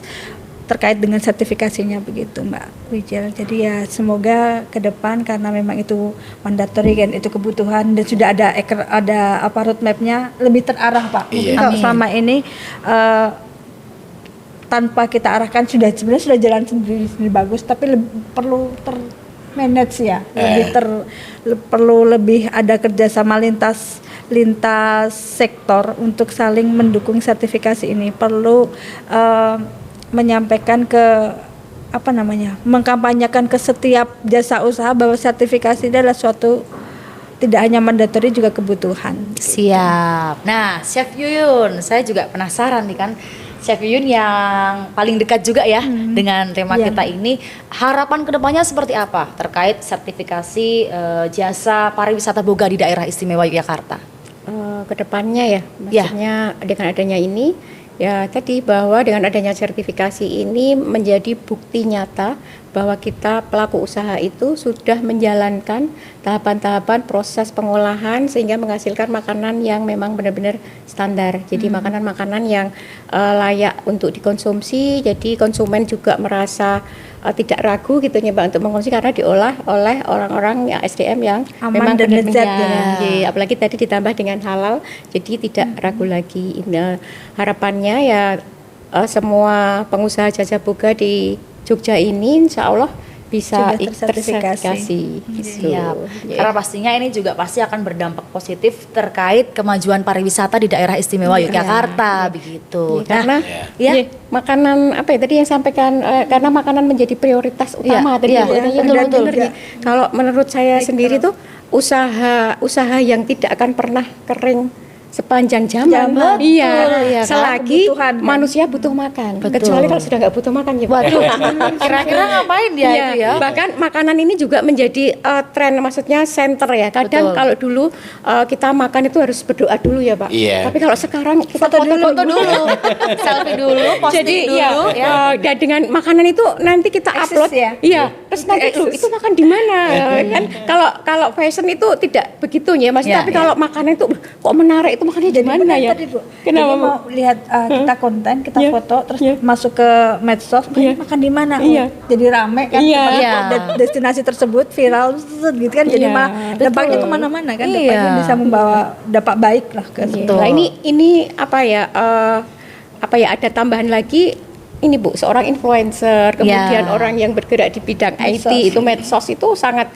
terkait dengan sertifikasinya begitu, Mbak Wijel. Jadi ya semoga ke depan, karena memang itu mandatori kan, itu kebutuhan, dan sudah ada roadmapnya lebih terarah, Pak. Mungkin Iya. kalau Amin. selama ini tanpa kita arahkan sebenarnya sudah jalan sendiri bagus, tapi perlu termanage ya, perlu lebih ada kerjasama lintas sektor untuk saling mendukung sertifikasi ini. Perlu menyampaikan mengkampanyekan ke setiap jasa usaha bahwa sertifikasi ini adalah suatu tidak hanya mandatori, juga kebutuhan. Siap. Nah, Chef Yuyun, saya juga penasaran nih kan, Chef Yuyun yang paling dekat juga ya dengan tema Iya. kita ini. Harapan kedepannya seperti apa terkait sertifikasi jasa pariwisata boga di daerah istimewa Yogyakarta? Kedepannya ya, maksudnya dengan adanya ini ya tadi, bahwa dengan adanya sertifikasi ini menjadi bukti nyata bahwa kita pelaku usaha itu sudah menjalankan tahapan-tahapan proses pengolahan sehingga menghasilkan makanan yang memang benar-benar standar. Jadi makanan-makanan yang layak untuk dikonsumsi. Jadi konsumen juga merasa tidak ragu gitu ya Mbak untuk mengkonsumsi karena diolah oleh orang-orang yang SDM yang Aman memang dan lezat, benar-benar. Ya, apalagi tadi ditambah dengan halal, jadi tidak ragu lagi. Ini harapannya ya semua pengusaha jasa boga di Jogja ini insya Allah bisa Sudah tersertifikasi. gitu. Siap. Ya. Karena pastinya ini juga pasti akan berdampak positif terkait kemajuan pariwisata di daerah istimewa Yogyakarta begitu. Ya, karena ya. ya, makanan apa ya tadi yang sampaikan karena makanan menjadi prioritas utama tadi iya, Bu, tadi betul, dan betul. benar nih. Kalau menurut saya sendiri tuh usaha yang tidak akan pernah kering sepanjang zaman. Betul, iya kan? Selagi Kebutuhan, kan? manusia butuh makan. Betul. Kecuali kalau sudah nggak butuh makan ya. Waduh, kira-kira ngapain dia Iya, itu ya? bahkan makanan ini juga menjadi tren, maksudnya center ya. Kadang Betul. kalau dulu kita makan itu harus berdoa dulu ya Pak. Iya. Tapi kalau sekarang kita Foto dulu, selfie dulu, posting jadi dulu ya. dan dengan makanan itu nanti kita Eksis upload ya? Iya. Terus nanti Eksis. loh itu makan di mana kan? Kalau fashion itu tidak begitu ya Mas. Iya, Tapi iya. kalau makanan itu kok menarik itu makannya di mana benar ya? tadi, Bu. Kenapa Jadi Bu? mau lihat kita konten, kita Iya. foto, terus Iya. masuk ke medsos, Iya. makan di mana? Iya. Jadi rame kan, Iya. tempat- Iya. destinasi tersebut viral, gitu kan. Jadi Iya, dampaknya betul. kemana-mana kan, Iya. dampaknya bisa membawa dampak baik lah ke Iya. Betul. Nah, ini apa ya ada tambahan lagi ini Bu, seorang influencer, kemudian Ya. orang yang bergerak di bidang Medsos. IT itu medsos itu sangat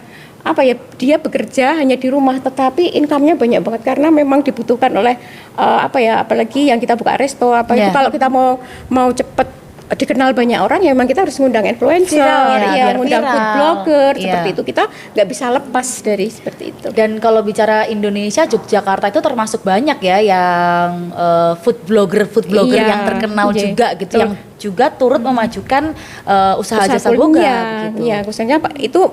apa ya, dia bekerja hanya di rumah tetapi income-nya banyak banget karena memang dibutuhkan oleh apalagi yang kita buka resto Ya. itu kalau kita mau cepet dikenal banyak orang ya memang kita harus ngundang influencer, Viral, ya, ya, biar ngundang viral. food blogger Iya. seperti itu, kita nggak bisa lepas dari seperti itu. Dan kalau bicara Indonesia, Yogyakarta itu termasuk banyak ya yang food blogger Iya, yang terkenal iya, juga gitu, betul. yang juga turut memajukan usaha jasa boga kuliner, begitu. ya khususnya Pak itu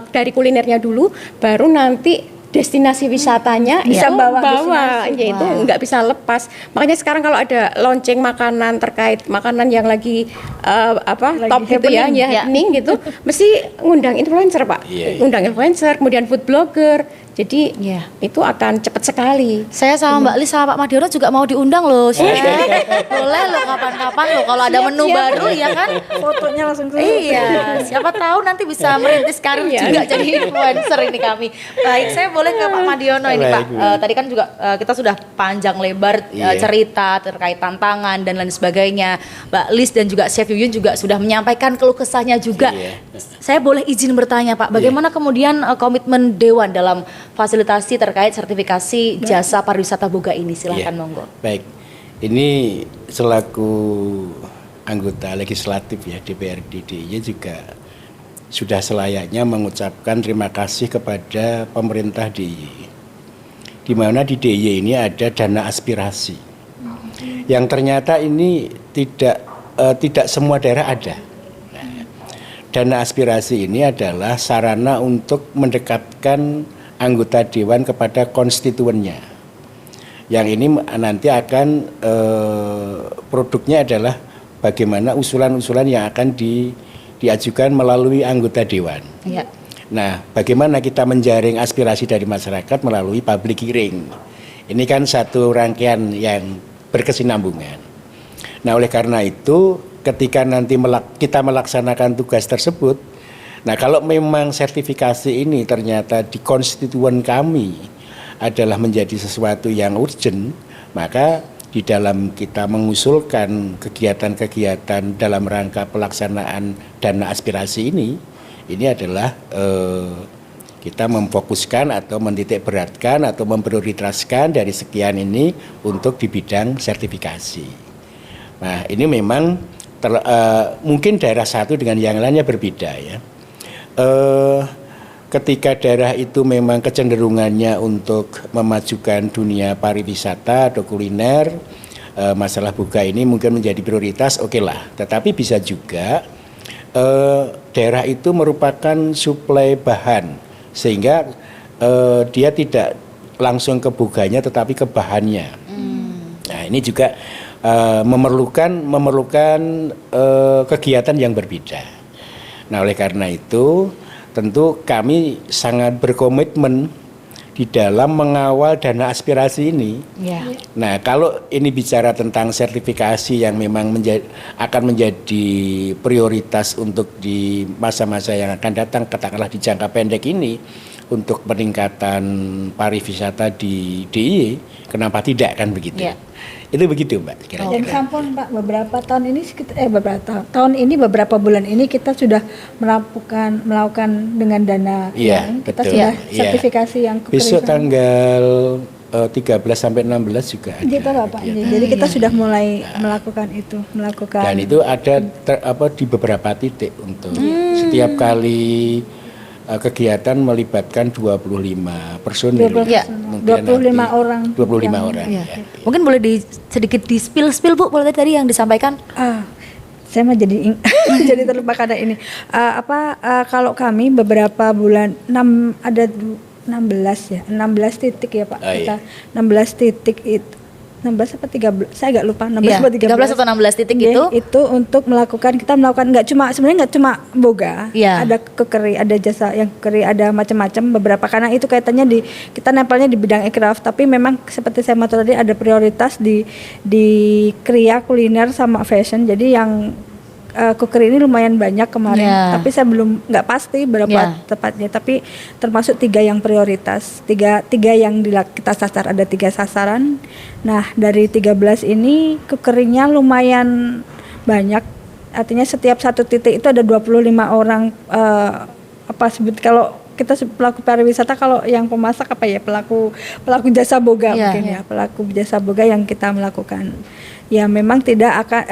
dari kulinernya dulu, baru nanti destinasi wisatanya Bisa itu bawa destinasi. ya itu Wah. nggak bisa lepas. Makanya sekarang kalau ada launching makanan terkait makanan yang lagi top gitu ya, happening. Ya. happening gitu, mesti ngundang influencer Pak, Iya, iya. ngundang influencer, kemudian food blogger. Jadi Iya. itu akan cepat sekali. Saya sama Mbak Lis sama Pak Madiono juga mau diundang loh, Chef. Boleh loh kapan-kapan loh kalau ada menu baru ya kan. fotonya langsung keluar. Iya, siapa tahu nanti bisa merintis karir Iya. juga jadi influencer ini kami. Baik, saya boleh ke Pak Madiono ini Baik, Pak. Bu. Tadi kan juga kita sudah panjang lebar Iya. cerita terkait tantangan dan lain sebagainya. Mbak Lis dan juga Chef Yuyun juga sudah menyampaikan keluh kesahnya juga. Iya. Saya boleh izin bertanya Pak, bagaimana kemudian komitmen Dewan dalam fasilitasi terkait sertifikasi jasa pariwisata boga ini? Silahkan Iya. monggo. Baik, ini selaku anggota legislatif ya DPRD DIY juga sudah selayaknya mengucapkan terima kasih kepada pemerintah DIY. Di mana di DIY ini ada dana aspirasi, yang ternyata ini tidak semua daerah ada. Nah, dana aspirasi ini adalah sarana untuk mendekatkan anggota dewan kepada konstituennya. Yang ini nanti akan produknya adalah bagaimana usulan-usulan yang akan diajukan melalui anggota dewan. Iya. Nah, bagaimana kita menjaring aspirasi dari masyarakat melalui public hearing. Ini kan satu rangkaian yang berkesinambungan. Nah, oleh karena itu ketika nanti kita melaksanakan tugas tersebut, nah kalau memang sertifikasi ini ternyata di konstituen kami adalah menjadi sesuatu yang urgent, maka di dalam kita mengusulkan kegiatan-kegiatan dalam rangka pelaksanaan dana aspirasi ini adalah kita memfokuskan atau menitik beratkan atau memprioritaskan dari sekian ini untuk di bidang sertifikasi. Nah, ini memang mungkin daerah satu dengan yang lainnya berbeda ya. Ketika daerah itu memang kecenderungannya untuk memajukan dunia pariwisata atau kuliner, masalah boga ini mungkin menjadi prioritas, oke lah. Tetapi bisa juga daerah itu merupakan suplai bahan, sehingga dia tidak langsung ke boganya tetapi ke bahannya. Nah, ini juga memerlukan kegiatan yang berbeda. Nah, oleh karena itu tentu kami sangat berkomitmen di dalam mengawal dana aspirasi ini. Ya. Nah, kalau ini bicara tentang sertifikasi yang memang akan menjadi prioritas untuk di masa-masa yang akan datang, katakanlah di jangka pendek ini, untuk peningkatan pariwisata di DIY, kenapa tidak, kan begitu? Ya. Itu begitu, Mbak, Dan kira-kira. sampun Pak, beberapa tahun ini tahun ini beberapa bulan ini kita sudah melakukan dengan dana Iya, yang kita betul. sudah Iya. sertifikasi yang Besok tanggal 13 sampai 16 juga ada. gitu Pak. Jadi kita sudah mulai melakukan Dan itu ada di beberapa titik untuk setiap kali kegiatan melibatkan 25 personil. 25 Ya. Mungkin 25 nanti orang 25 yang- orang. Iya. Ya. Mungkin boleh sedikit di spill Bu, boleh tadi yang disampaikan? Saya mah jadi jadi terlupa karena ini kalau kami beberapa bulan 16 ya 16 titik ya Pak, Oh, kita 16 titik itu 16 apa 13 saya agak lupa 16 Iya, apa 13 13 atau 16 titik Iya, itu. untuk kita melakukan sebenarnya nggak cuma boga, Iya. ada kekeri, ada jasa yang kekeri, ada macam-macam beberapa, karena itu kaitannya kita nempelnya di bidang aircraft, tapi memang seperti saya matur tadi ada prioritas di kriya, kuliner sama fashion. Jadi yang cookery ini lumayan banyak kemarin, Ya. tapi saya belum nggak pasti berapa Ya. tepatnya, tapi termasuk 3 yang prioritas, tiga yang kita sasar, ada 3 sasaran. Nah, dari 13 ini cookery-nya lumayan banyak, artinya setiap satu titik itu ada 25 orang kalau kita pelaku pariwisata, kalau yang pemasak pelaku jasa boga Ya. mungkin ya, pelaku jasa boga yang kita melakukan. Ya memang tidak akan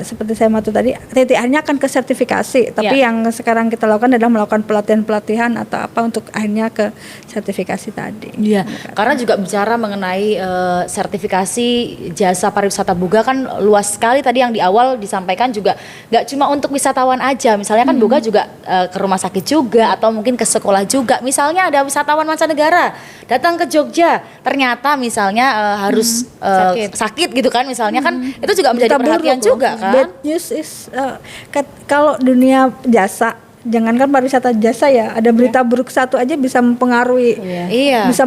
seperti saya maksud tadi, titik akhirnya akan ke sertifikasi, tapi yang sekarang kita lakukan adalah melakukan pelatihan atau apa untuk akhirnya ke sertifikasi tadi. Iya, karena juga bicara mengenai sertifikasi jasa pariwisata boga kan luas sekali, tadi yang di awal disampaikan juga nggak cuma untuk wisatawan aja, misalnya kan boga juga ke rumah sakit juga atau mungkin ke sekolah juga. Misalnya ada wisatawan mancanegara datang ke Jogja, ternyata misalnya harus sakit gitu kan, misalnya kan itu juga menjadi Berita perhatian buruk juga loh. kan. Bad news is kalau dunia jasa, jangankan pariwisata jasa ya, ada berita buruk satu aja bisa mempengaruhi, Iya. bisa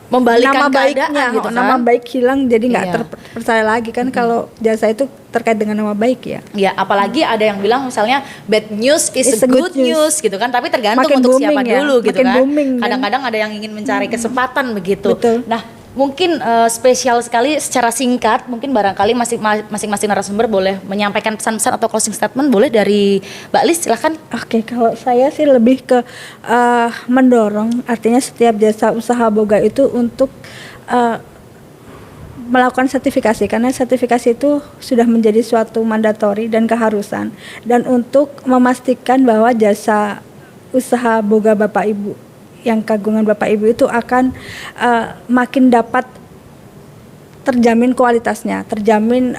Membalikan nama baiknya, keadaan gitu kan. nama baik hilang, jadi nggak Iya. terpercaya lagi kan kalau jasa itu terkait dengan nama baik ya. Ya, apalagi ada yang bilang misalnya bad news is It's a good news gitu kan, tapi tergantung Makin untuk siapa booming ya, dulu gitu makin kan. booming kan. Kadang-kadang ada yang ingin mencari kesempatan begitu. Betul. Nah, mungkin spesial sekali secara singkat, mungkin barangkali masing-masing narasumber boleh menyampaikan pesan-pesan atau closing statement, boleh dari Mbak Lis, silakan. Oke, kalau saya sih lebih ke mendorong, artinya setiap jasa usaha boga itu untuk melakukan sertifikasi, karena sertifikasi itu sudah menjadi suatu mandatori dan keharusan, dan untuk memastikan bahwa jasa usaha boga Bapak Ibu yang kagungan Bapak Ibu itu akan makin dapat terjamin kualitasnya, terjamin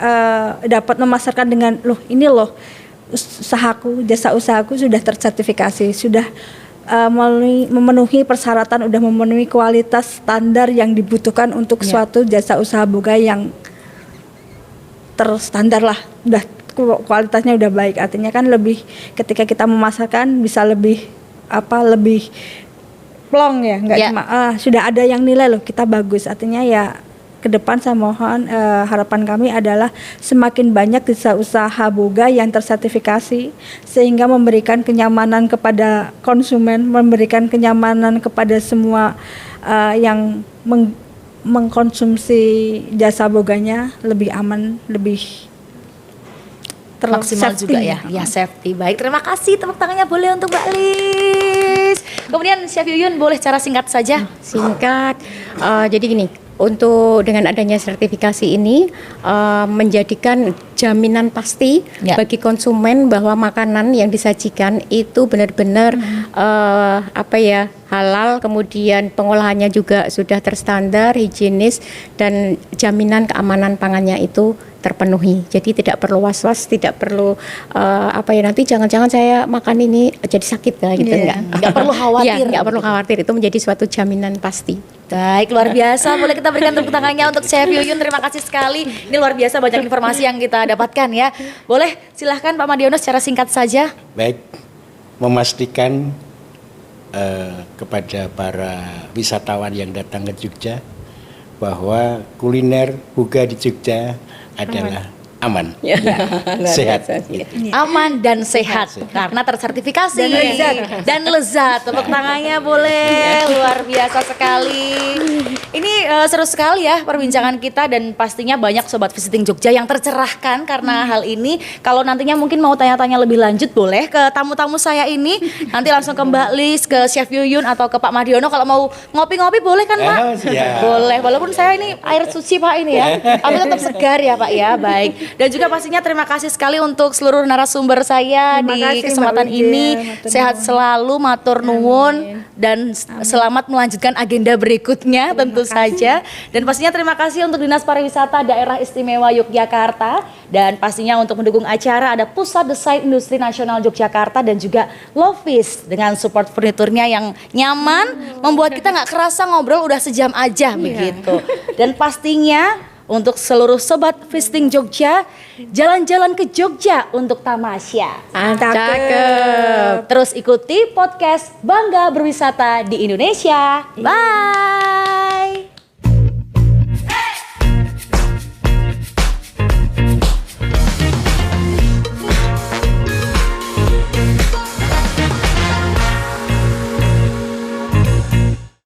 dapat memasarkan dengan ini loh usahaku, jasa usahaku sudah tersertifikasi, sudah memenuhi persyaratan, udah memenuhi kualitas standar yang dibutuhkan untuk suatu jasa usaha boga yang terstandar lah, udah kualitasnya udah baik. Artinya kan lebih, ketika kita memasarkan bisa lebih plong ya, nggak cuma sudah ada yang nilai loh kita bagus. Artinya ya ke depan saya mohon, harapan kami adalah semakin banyak jasa usaha boga yang tersertifikasi, sehingga memberikan kenyamanan kepada konsumen, memberikan kenyamanan kepada semua yang mengkonsumsi jasa boganya, lebih aman, lebih Maksimal juga ya, safety. Baik, terima kasih, tepuk tangannya boleh untuk Mbak Lis. Kemudian Chef Yuyun, boleh cara singkat saja? Singkat, jadi gini, untuk dengan adanya sertifikasi ini menjadikan jaminan pasti bagi konsumen bahwa makanan yang disajikan itu benar-benar halal, kemudian pengolahannya juga sudah terstandar, higienis, dan jaminan keamanan pangannya itu terpenuhi. Jadi tidak perlu was-was, tidak perlu nanti jangan-jangan saya makan ini jadi sakit gitu, Nggak perlu khawatir. Nggak perlu khawatir, itu menjadi suatu jaminan pasti. Baik, luar biasa. Boleh kita berikan tepuk tangannya untuk Chef Yuyun. Terima kasih sekali. Ini luar biasa banyak informasi yang kita dapatkan ya. Boleh silahkan Pak Madiono secara singkat saja. Baik, memastikan kepada para wisatawan yang datang ke Jogja bahwa kuliner buga di Jogja adalah aman, sehat. Aman dan sehat karena tersertifikasi dan lezat. Tepuk tangannya boleh, luar biasa sekali. Ini seru sekali ya perbincangan kita, dan pastinya banyak sobat visiting Jogja yang tercerahkan karena hal ini. Kalau nantinya mungkin mau tanya-tanya lebih lanjut, boleh ke tamu-tamu saya ini, nanti langsung ke Mbak Lis, ke Chef Yuyun atau ke Pak Madiono. Kalau mau ngopi-ngopi boleh kan Pak? Siap. Boleh, walaupun saya ini air suci Pak ini ya, tapi tetap segar ya Pak ya. Baik. Dan juga pastinya terima kasih sekali untuk seluruh narasumber saya Terima di kasih, kesempatan Mbak ini. Widya. Matur Sehat nuwun. selalu, matur nuwun, dan selamat melanjutkan agenda berikutnya tentu saja. Dan pastinya terima kasih untuk Dinas Pariwisata Daerah Istimewa Yogyakarta, dan pastinya untuk mendukung acara ada Pusat Desain Industri Nasional Yogyakarta dan juga Lovis dengan support furniturnya yang nyaman, membuat kita nggak kerasa ngobrol udah sejam aja begitu. Dan pastinya untuk seluruh sobat visiting Jogja, jalan-jalan ke Jogja untuk tamasya. Cakep. Terus ikuti podcast Bangga Berwisata di Indonesia. Bye.